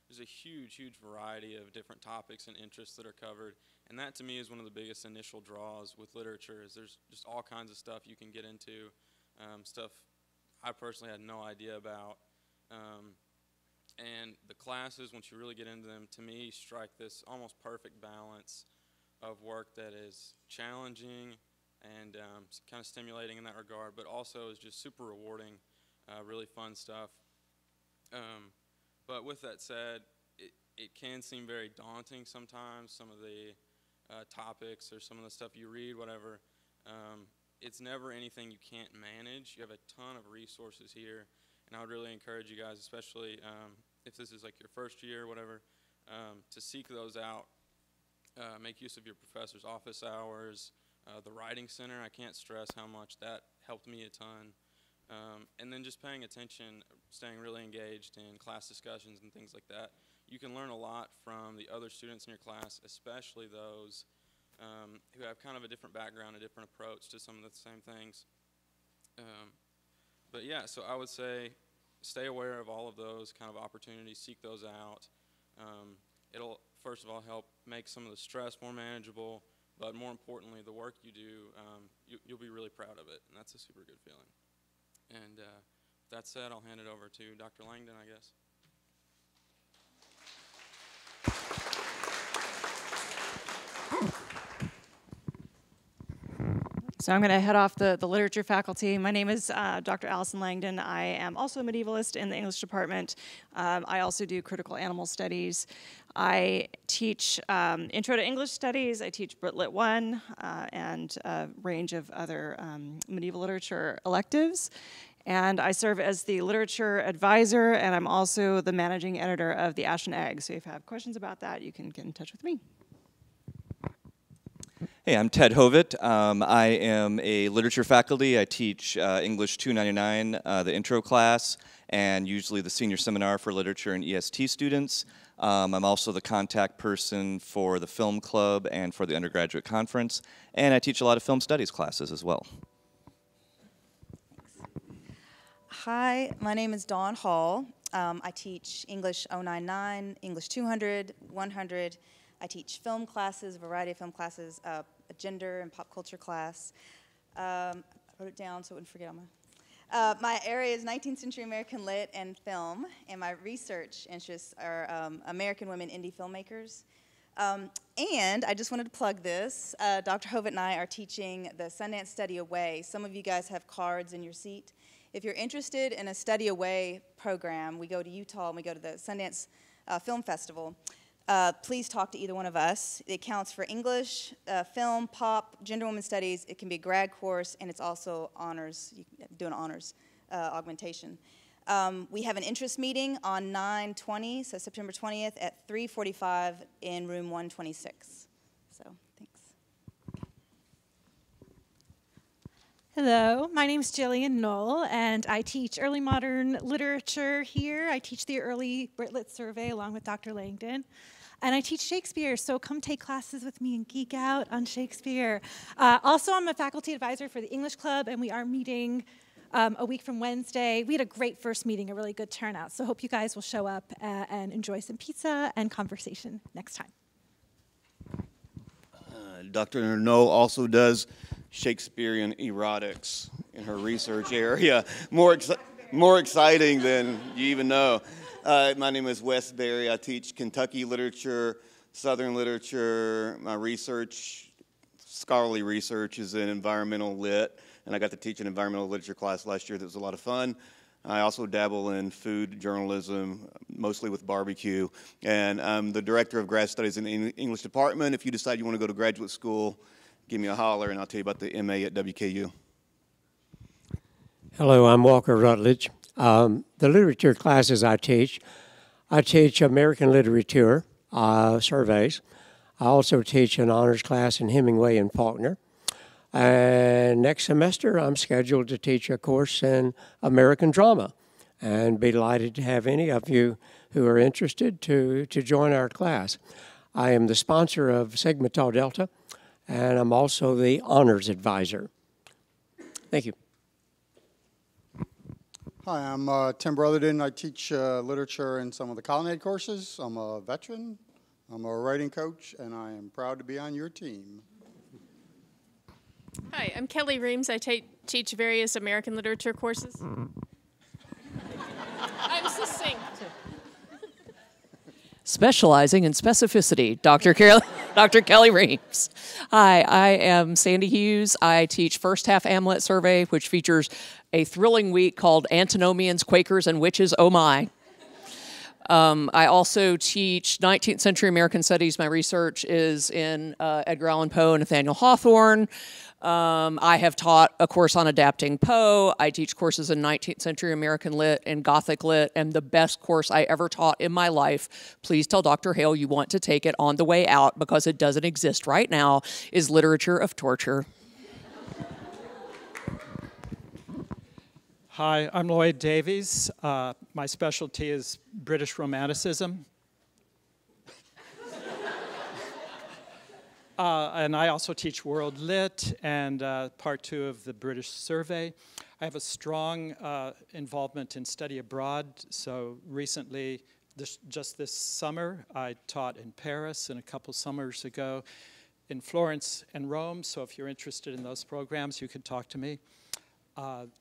there's a huge variety of different topics and interests that are covered, and that to me is one of the biggest initial draws with literature. Is there's just all kinds of stuff you can get into, stuff I personally had no idea about, and the classes, once you really get into them, to me strike this almost perfect balance of work that is challenging, and kind of stimulating in that regard, but also is just super rewarding, really fun stuff. But with that said, it can seem very daunting sometimes, some of the topics or some of the stuff you read, whatever. It's never anything you can't manage. You have a ton of resources here, and I would really encourage you guys, especially if this is like your first year or whatever, to seek those out. Make use of your professor's office hours, the writing center. I can't stress how much that helped me a ton. And then just paying attention, staying really engaged in class discussions and things like that. You can learn a lot from the other students in your class, especially those who have kind of a different background, a different approach to some of the same things. But yeah, so I would say stay aware of all of those kind of opportunities, seek those out. It'll, first of all, help make some of the stress more manageable, but more importantly, the work you do, you'll be really proud of it, and that's a super good feeling. And with that said, I'll hand it over to Dr. Langdon, I guess. So I'm going to head off the literature faculty. My name is Dr. Allison Langdon. I am also a medievalist in the English department. I also do critical animal studies. I teach Intro to English Studies. I teach Brit Lit 1 and a range of other medieval literature electives. And I serve as the literature advisor, and I'm also the managing editor of the Ashen Egg. So if you have questions about that, you can get in touch with me. Hey, I'm Ted Hovitt. I am a literature faculty. I teach English 299, the intro class, and usually the senior seminar for literature and EST students. I'm also the contact person for the film club and for the undergraduate conference, and I teach a lot of film studies classes as well. Hi, my name is Dawn Hall. I teach English 099, English 200, 100. I teach film classes, a variety of film classes, a gender and pop culture class. I wrote it down so I wouldn't forget all my area is 19th century American lit and film, and my research interests are American women indie filmmakers. And I just wanted to plug this. Dr. Hovitt and I are teaching the Sundance Study Away. Some of you guys have cards in your seat. If you're interested in a Study Away program, we go to Utah and we go to the Sundance Film Festival. Please talk to either one of us. It counts for English, film, pop, gender women studies. It can be a grad course, and it's also honors. You can do an honors augmentation. We have an interest meeting on 9/20, so September 20th at 3:45 in room 126. So thanks. Hello, my name is Jillian Knoll, and I teach early modern literature here. I teach the early Brit Lit survey along with Dr. Langdon. And I teach Shakespeare, so come take classes with me and geek out on Shakespeare. Also, I'm a faculty advisor for the English Club, and we are meeting a week from Wednesday. We had a great first meeting, a really good turnout, so hope you guys will show up and enjoy some pizza and conversation next time. Dr. Knoll also does Shakespearean erotics in her research area. More exciting than you even know. My name is Wes Berry. I teach Kentucky literature, Southern literature. My research, scholarly research, is in environmental lit, and I got to teach an environmental literature class last year that was a lot of fun. I also dabble in food journalism, mostly with barbecue, and I'm the director of grad studies in the English department. If you decide you want to go to graduate school, give me a holler, and I'll tell you about the MA at WKU. Hello, I'm Walker Rutledge. The literature classes I teach American literature surveys. I also teach an honors class in Hemingway and Faulkner. And next semester, I'm scheduled to teach a course in American drama, and be delighted to have any of you who are interested to join our class. I am the sponsor of Sigma Tau Delta, and I'm also the honors advisor. Thank you. Hi, I'm Tim Brotherton. I teach literature in some of the Colonnade courses. I'm a veteran, I'm a writing coach, and I am proud to be on your team. Hi, I'm Kelly Reams. I teach various American literature courses. I'm succinct. Specializing in specificity, Dr. Carolyn. Dr. Kelly Reeves. Hi, I am Sandy Hughes. I teach first half AMLET survey, which features a thrilling week called Antinomians, Quakers, and Witches, Oh My. I also teach 19th century American studies. My research is in Edgar Allan Poe and Nathaniel Hawthorne. I have taught a course on adapting Poe. I teach courses in 19th century American lit and Gothic lit, and the best course I ever taught in my life, please tell Dr. Hale you want to take it on the way out because it doesn't exist right now, is Literature of Torture. Hi, I'm Lloyd Davies. My specialty is British Romanticism. And I also teach World Lit and part 2 of the British Survey. I have a strong involvement in study abroad. So recently, just this summer, I taught in Paris, and a couple summers ago in Florence and Rome. So if you're interested in those programs, you can talk to me.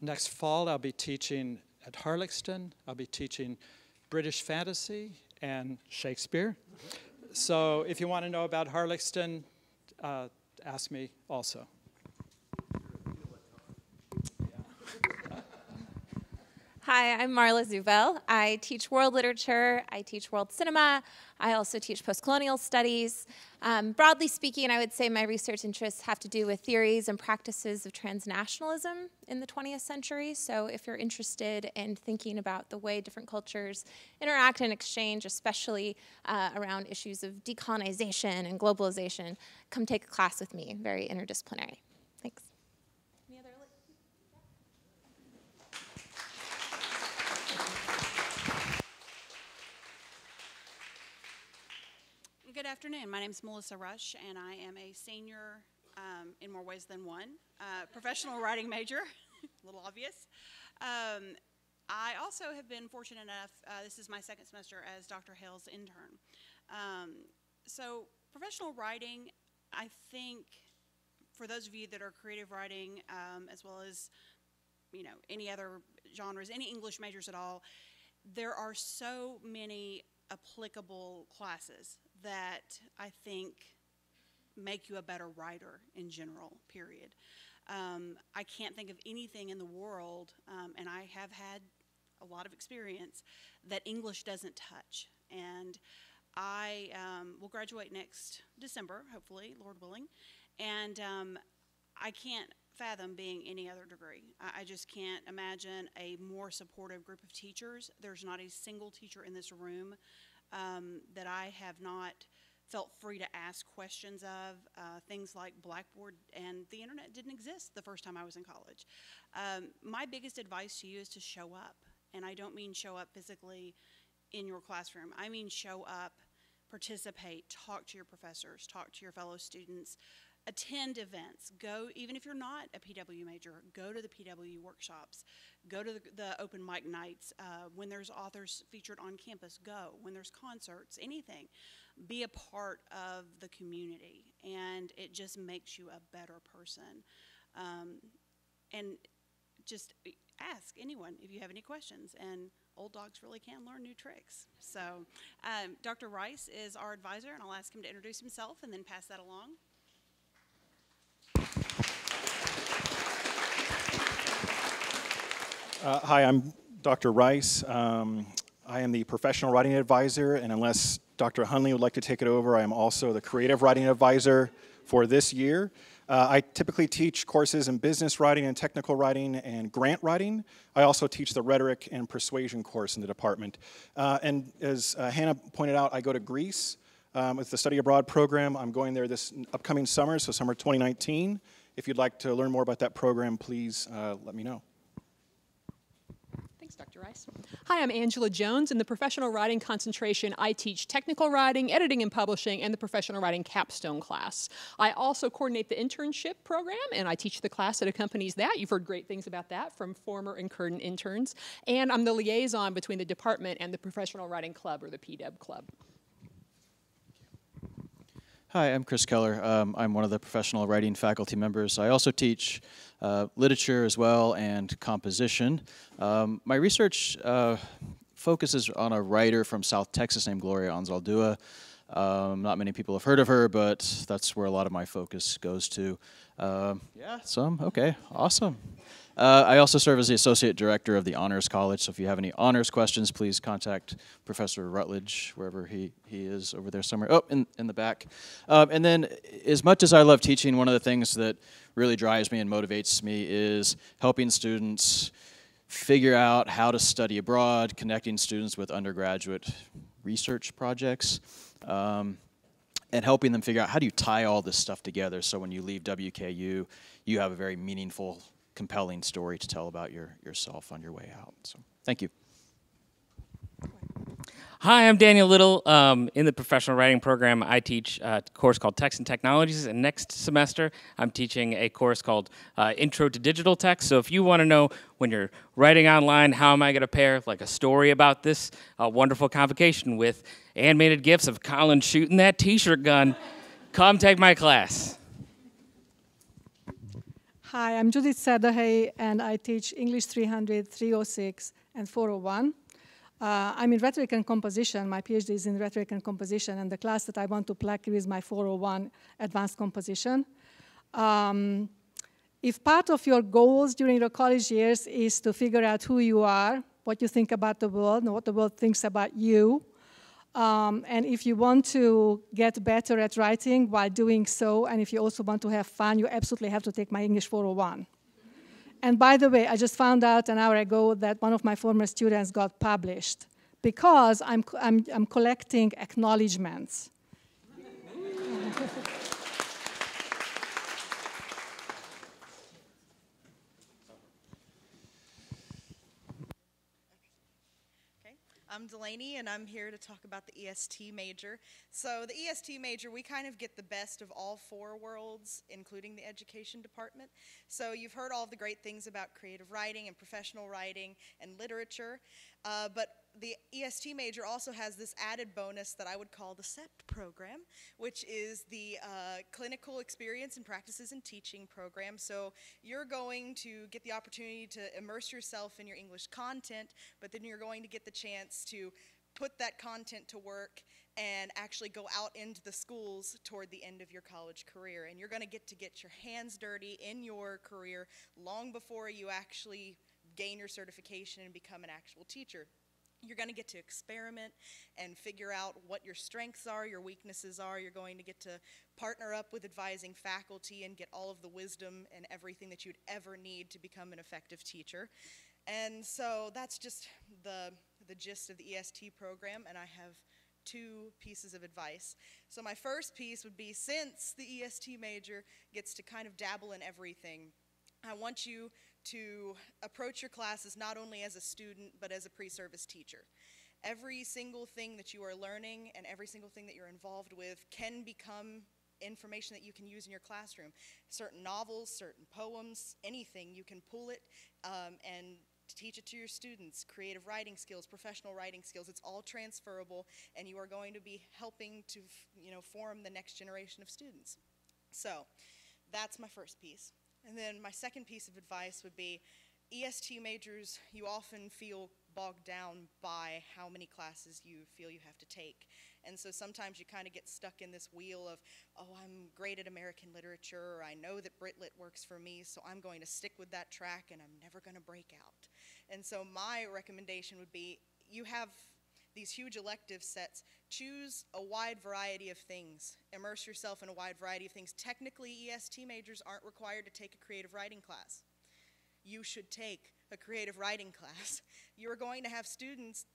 Next fall, I'll be teaching at Harlexton. I'll be teaching British fantasy and Shakespeare. So if you want to know about Harlexton, ask me also. Hi, I'm Marla Zuvel. I teach world literature, I teach world cinema, I also teach post-colonial studies. Broadly speaking, I would say my research interests have to do with theories and practices of transnationalism in the 20th century. So if you're interested in thinking about the way different cultures interact and exchange, especially around issues of decolonization and globalization, come take a class with me, very interdisciplinary. Thanks. Good afternoon. My name is Melissa Rush, and I am a senior in more ways than one, professional writing major, a little obvious. I also have been fortunate enough, this is my second semester as Dr. Hale's intern. So professional writing, I think, for those of you that are creative writing, as well as any other genres, any English majors at all, there are so many applicable classes that I think make you a better writer in general, period. I can't think of anything in the world, and I have had a lot of experience, that English doesn't touch. And I will graduate next December, hopefully, Lord willing, and I can't fathom being any other degree. I just can't imagine a more supportive group of teachers. There's not a single teacher in this room that I have not felt free to ask questions of. Things like Blackboard and the internet didn't exist the first time I was in college. My biggest advice to you is to show up. And I don't mean show up physically in your classroom. I mean show up, participate, talk to your professors, talk to your fellow students, attend events. Go, even if you're not a PW major, go to the PW workshops, go to the open mic nights. When there's authors featured on campus, go. When there's concerts, anything. Be a part of the community, and it just makes you a better person. And just ask anyone if you have any questions, and old dogs really can learn new tricks. So Dr. Rice is our advisor, and I'll ask him to introduce himself and then pass that along. Hi, I'm Dr. Rice. I am the professional writing advisor, and unless Dr. Hunley would like to take it over, I am also the creative writing advisor for this year. I typically teach courses in business writing and technical writing and grant writing. I also teach the rhetoric and persuasion course in the department. And as Hannah pointed out, I go to Greece with the study abroad program. I'm going there this upcoming summer, so summer 2019. If you'd like to learn more about that program, please let me know. Thanks, Dr. Rice. Hi, I'm Angela Jones. In the professional writing concentration, I teach technical writing, editing and publishing, and the professional writing capstone class. I also coordinate the internship program, and I teach the class that accompanies that. You've heard great things about that from former and current interns. And I'm the liaison between the department and the professional writing club, or the PDEB club. Hi, I'm Chris Keller. I'm one of the professional writing faculty members. I also teach literature as well and composition. My research focuses on a writer from South Texas named Gloria Anzaldúa. Not many people have heard of her, but that's where a lot of my focus goes to. Yeah, some? Okay, awesome. I also serve as the Associate Director of the Honors College, so if you have any honors questions, please contact Professor Rutledge, wherever he is over there somewhere. Oh, in the back. And then, as much as I love teaching, one of the things that really drives me and motivates me is helping students figure out how to study abroad, connecting students with undergraduate research projects, and helping them figure out how do you tie all this stuff together so when you leave WKU, you have a very meaningful, compelling story to tell about yourself on your way out. So, thank you. Hi, I'm Daniel Little. In the professional writing program, I teach a course called Text and Technologies, and next semester I'm teaching a course called Intro to Digital Text. So if you want to know when you're writing online, how am I going to pair like a story about this wonderful convocation with animated GIFs of Colin shooting that t-shirt gun, come take my class. Hi, I'm Judith Sadahay, and I teach English 300, 306, and 401. I'm in rhetoric and composition. My PhD is in rhetoric and composition, and the class that I want to plug is my 401 advanced composition. If part of your goals during your college years is to figure out who you are, what you think about the world, and what the world thinks about you, and if you want to get better at writing while doing so, and if you also want to have fun, you absolutely have to take my English 401. And by the way, I just found out an hour ago that one of my former students got published because I'm collecting acknowledgements. I'm Delaney, and I'm here to talk about the EST major. So the EST major, we kind of get the best of all four worlds, including the education department. So you've heard all the great things about creative writing and professional writing and literature, but the EST major also has this added bonus that I would call the CEPT program, which is the Clinical Experience and Practices in Teaching program. So you're going to get the opportunity to immerse yourself in your English content, but then you're going to get the chance to put that content to work and actually go out into the schools toward the end of your college career. And you're going to get your hands dirty in your career long before you actually gain your certification and become an actual teacher. You're going to get to experiment and figure out what your strengths are, your weaknesses are. You're going to get to partner up with advising faculty and get all of the wisdom and everything that you'd ever need to become an effective teacher. And so that's just the gist of the EST program, and I have two pieces of advice. So my first piece would be, since the EST major gets to kind of dabble in everything, I want you to approach your classes not only as a student, but as a pre-service teacher. Every single thing that you are learning and every single thing that you're involved with can become information that you can use in your classroom. Certain novels, certain poems, anything, you can pull it and teach it to your students. Creative writing skills, professional writing skills, it's all transferable, and you are going to be helping to form the next generation of students. So that's my first piece. And then my second piece of advice would be, EST majors, you often feel bogged down by how many classes you feel you have to take. And so sometimes you kind of get stuck in this wheel of, oh, I'm great at American literature, or I know that Brit-Lit works for me, so I'm going to stick with that track and I'm never going to break out. And so my recommendation would be, you have these huge elective sets, choose a wide variety of things. Immerse yourself in a wide variety of things. Technically, EST majors aren't required to take a creative writing class. You should take a creative writing class. You're going to have students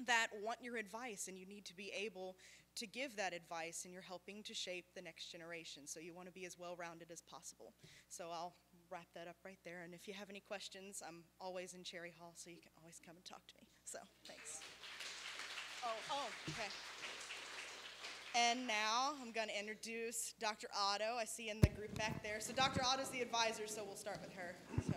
that want your advice, and you need to be able to give that advice, and you're helping to shape the next generation. So you want to be as well-rounded as possible. So I'll wrap that up right there, and if you have any questions, I'm always in Cherry Hall, so you can always come and talk to me. So thanks. Oh, okay. And now I'm going to introduce Dr. Otto. I see in the group back there. So Dr. Otto's the advisor, so we'll start with her. So.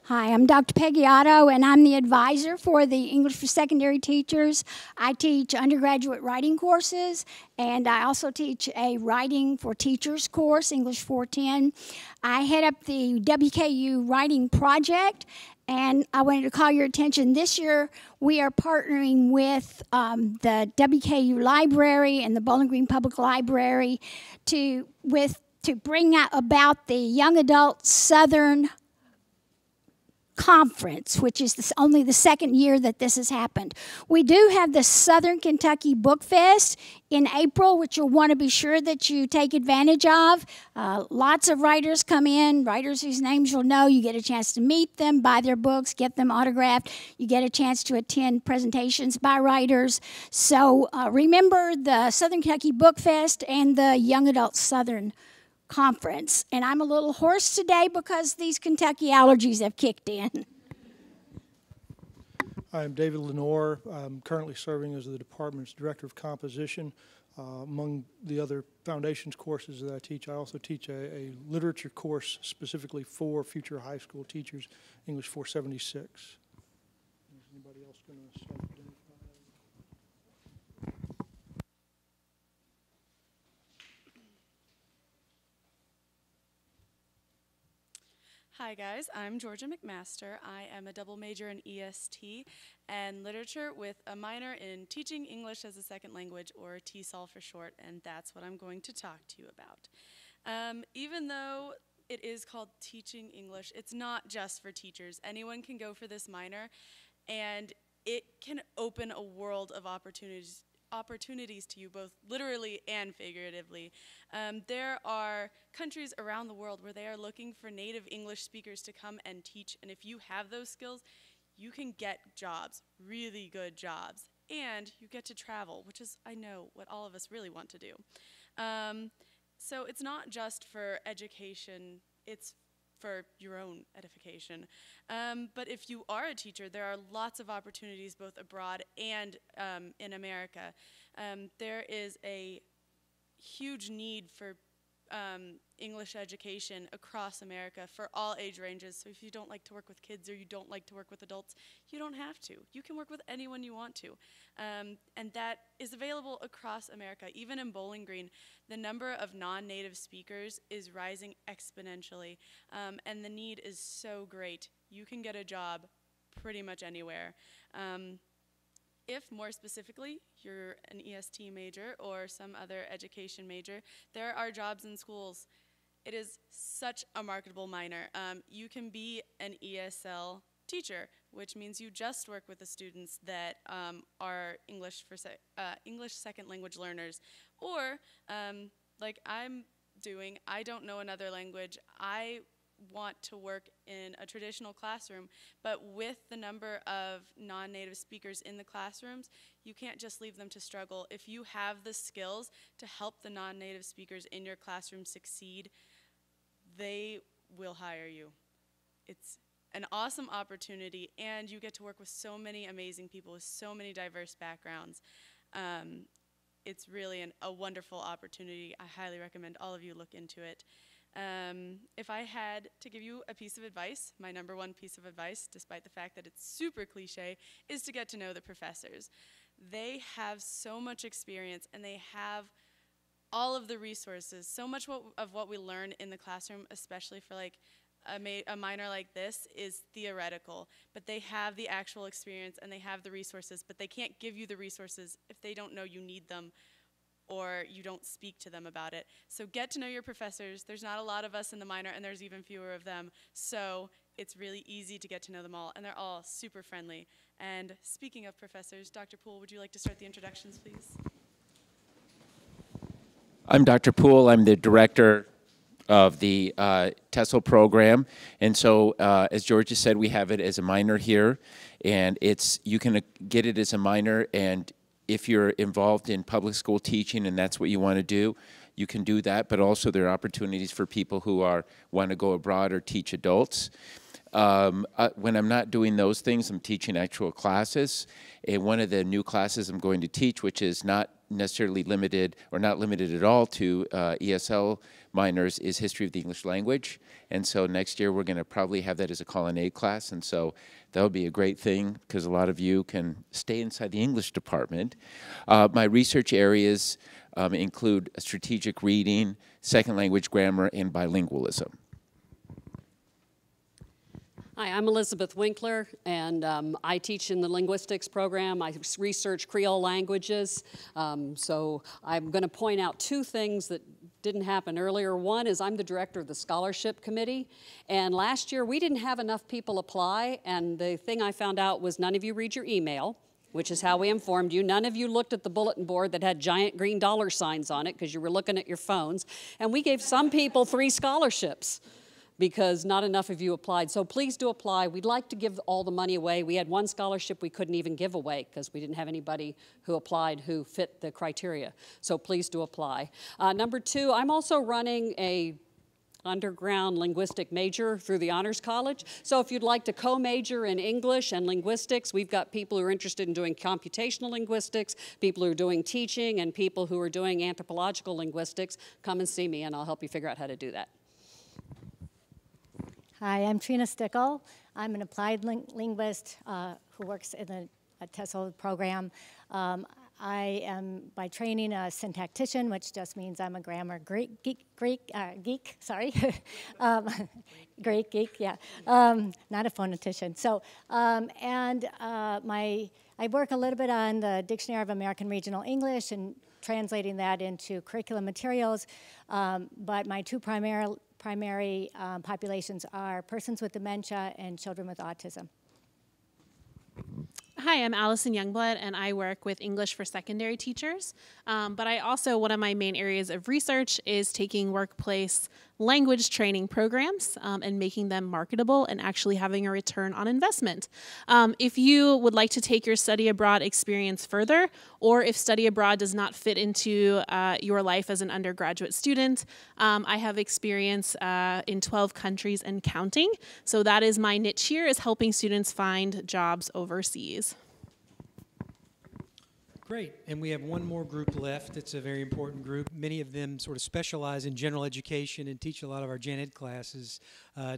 Hi, I'm Dr. Peggy Otto, and I'm the advisor for the English for Secondary Teachers. I teach undergraduate writing courses, and I also teach a Writing for Teachers course, English 410. I head up the WKU Writing Project, And I wanted to call your attention, this year we are partnering with the WKU Library and the Bowling Green Public Library to bring about the Young Adult Southern Conference, which is only the second year that this has happened. We do have the Southern Kentucky Book Fest in April, which you'll want to be sure that you take advantage of. Lots of writers come in, writers whose names you'll know. You get a chance to meet them, buy their books, get them autographed. You get a chance to attend presentations by writers. So remember the Southern Kentucky Book Fest and the Young Adult Southern Conference. And I'm a little hoarse today because these Kentucky allergies have kicked in. I'm David Lenore. I'm currently serving as the department's Director of Composition. Among the other foundations courses that I teach, I also teach a literature course specifically for future high school teachers, English 476. Is anybody else going to self-identify? Hi guys, I'm Georgia McMaster. I am a double major in EST and literature with a minor in teaching English as a second language, or TESOL for short, and that's what I'm going to talk to you about. Even though it is called teaching English, it's not just for teachers. Anyone can go for this minor, and it can open a world of opportunities to you, both literally and figuratively. There are countries around the world where they are looking for native English speakers to come and teach, and if you have those skills, you can get jobs, really good jobs, and you get to travel, which is, I know, what all of us really want to do. So it's not just for education, it's for your own edification. But if you are a teacher, there are lots of opportunities both abroad and in America. There is a huge need for English education across America for all age ranges. So if you don't like to work with kids or you don't like to work with adults, you don't have to. You can work with anyone you want to. And that is available across America. Even in Bowling Green, the number of non-native speakers is rising exponentially. And the need is so great. You can get a job pretty much anywhere. If, more specifically, you're an EST major or some other education major, there are jobs in schools. It is such a marketable minor. You can be an ESL teacher, which means you just work with the students that are English second language learners. Or, like I'm doing, I don't know another language. I want to work in a traditional classroom, but with the number of non-native speakers in the classrooms, you can't just leave them to struggle. If you have the skills to help the non-native speakers in your classroom succeed, they will hire you. It's an awesome opportunity, and you get to work with so many amazing people with so many diverse backgrounds. It's really a wonderful opportunity. I highly recommend all of you look into it. If I had to give you a piece of advice, my number one piece of advice, despite the fact that it's super cliche, is to get to know the professors. They have so much experience and they have all of the resources. So much of what we learn in the classroom, especially for like a minor like this, is theoretical, but they have the actual experience and they have the resources, but they can't give you the resources if they don't know you need them or you don't speak to them about it. So get to know your professors. There's not a lot of us in the minor, and there's even fewer of them. So it's really easy to get to know them all, and they're all super friendly. And speaking of professors, Dr. Poole, would you like to start the introductions, please? I'm Dr. Poole. I'm the director of the TESOL program. And so, as Georgia said, we have it as a minor here. And you can get it as a minor, and if you're involved in public school teaching and that's what you want to do, you can do that. But also there are opportunities for people who want to go abroad or teach adults. When I'm not doing those things, I'm teaching actual classes. And one of the new classes I'm going to teach, which is not necessarily limited or not limited at all to ESL minors, is History of the English Language. And so next year we're going to probably have that as a colonnade class. And so that would be a great thing because a lot of you can stay inside the English department. My research areas include strategic reading, second language grammar, and bilingualism. Hi, I'm Elizabeth Winkler, and I teach in the linguistics program. I research Creole languages. So I'm going to point out two things that didn't happen earlier. One is I'm the director of the scholarship committee, and last year we didn't have enough people apply, and the thing I found out was none of you read your email, which is how we informed you. None of you looked at the bulletin board that had giant green dollar signs on it because you were looking at your phones, and we gave some people 3 scholarships because not enough of you applied. So please do apply. We'd like to give all the money away. We had 1 scholarship we couldn't even give away because we didn't have anybody who applied who fit the criteria. So please do apply. Number 2, I'm also running a underground linguistic major through the Honors College. So if you'd like to co-major in English and linguistics, we've got people who are interested in doing computational linguistics, people who are doing teaching, and people who are doing anthropological linguistics. Come and see me and I'll help you figure out how to do that. Hi, I'm Trina Stickle. I'm an applied linguist who works in the TESOL program. I am by training a syntactician, which just means I'm a grammar geek, sorry. Great geek, yeah. Not a phonetician. So, I work a little bit on the Dictionary of American Regional English and translating that into curriculum materials, but my 2 primary populations are persons with dementia and children with autism. Hi, I'm Allison Youngblood, and I work with English for secondary teachers. But I also, one of my main areas of research is taking workplace language training programs and making them marketable and actually having a return on investment. If you would like to take your study abroad experience further, or if study abroad does not fit into your life as an undergraduate student, I have experience in 12 countries and counting. So that is my niche here, is helping students find jobs overseas. Great, and we have one more group left. It's a very important group. Many of them sort of specialize in general education and teach a lot of our gen ed classes.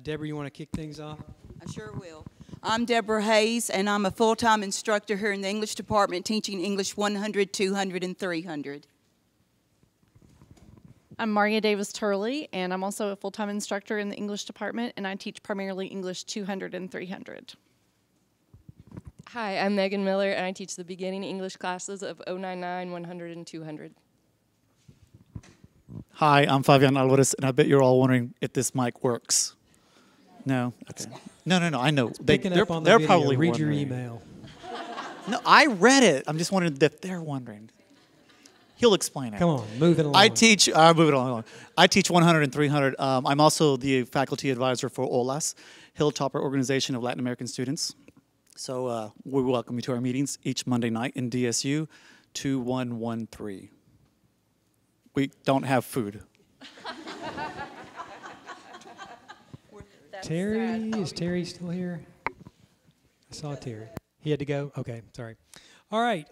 Deborah, you want to kick things off? I sure will. I'm Deborah Hayes, and I'm a full-time instructor here in the English department teaching English 100, 200, and 300. I'm Maria Davis Turley, and I'm also a full-time instructor in the English department, and I teach primarily English 200 and 300. Hi, I'm Megan Miller, and I teach the beginning English classes of 099, 100, and 200. Hi, I'm Fabian Alvarez, and I bet you're all wondering if this mic works. No? Okay. No, I know. They're probably read wondering. your email. No, I read it. I'm just wondering if they're wondering. He'll explain it. Come on, move it along. I teach, move it along. I teach 100 and 300. I'm also the faculty advisor for OLAS, Hilltopper Organization of Latin American Students. So we welcome you to our meetings each Monday night in DSU 2113. We don't have food. Terry, is Terry still here? I saw Terry. He had to go? Okay, sorry. All right,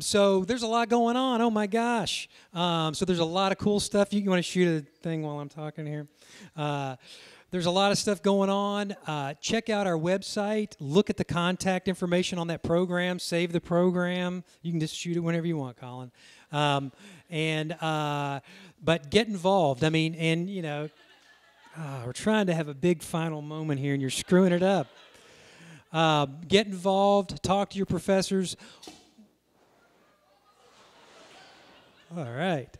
so there's a lot going on. Oh my gosh. So there's a lot of cool stuff. You want to shoot a thing while I'm talking here? There's a lot of stuff going on. Check out our website. Look at the contact information on that program. Save the program. You can just shoot it whenever you want, Colin. But get involved. I mean, and you know, we're trying to have a big final moment here, and you're screwing it up. Get involved. Talk to your professors. All right.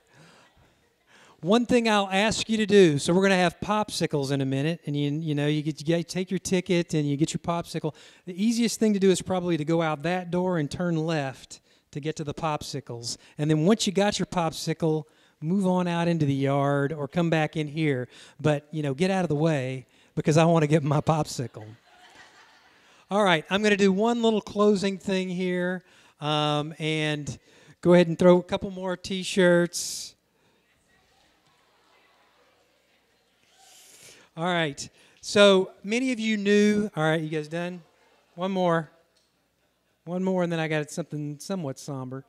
One thing I'll ask you to do, so we're going to have popsicles in a minute, and you take your ticket and you get your popsicle. The easiest thing to do is probably to go out that door and turn left to get to the popsicles. And then once you got your popsicle, move on out into the yard or come back in here. But, get out of the way because I want to get my popsicle. All right, I'm going to do one little closing thing here and go ahead and throw a couple more T-shirts. All right, so many of you knew, all right, you guys done? One more, and then I got something somewhat somber.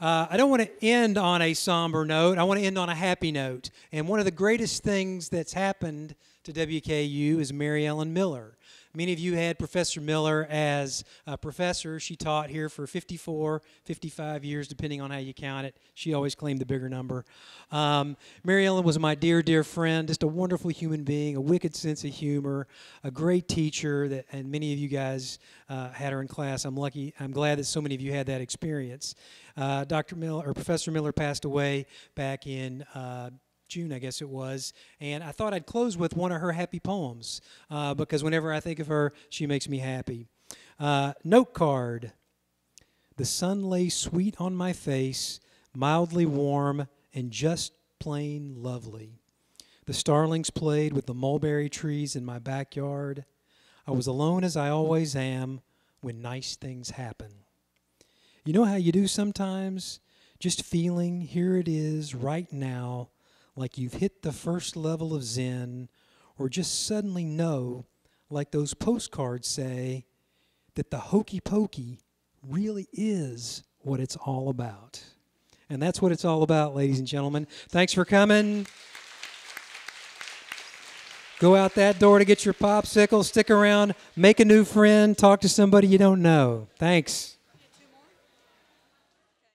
I don't want to end on a somber note. I want to end on a happy note. And one of the greatest things that's happened to WKU is Mary Ellen Miller. Many of you had Professor Miller as a professor. She taught here for 54, 55 years, depending on how you count it. She always claimed the bigger number. Mary Ellen was my dear, dear friend, just a wonderful human being, a wicked sense of humor, a great teacher, and many of you guys had her in class. I'm glad that so many of you had that experience. Professor Miller passed away back in June, I guess it was, and I thought I'd close with one of her happy poems because whenever I think of her, she makes me happy. Note card. The sun lay sweet on my face, mildly warm and just plain lovely. The starlings played with the mulberry trees in my backyard. I was alone as I always am when nice things happen. You know how you do sometimes? Just feeling, here it is right now, like you've hit the first level of Zen, or just suddenly know, like those postcards say, that the hokey pokey really is what it's all about. And that's what it's all about, ladies and gentlemen. Thanks for coming. Go out that door to get your popsicle, stick around, make a new friend, talk to somebody you don't know. Thanks.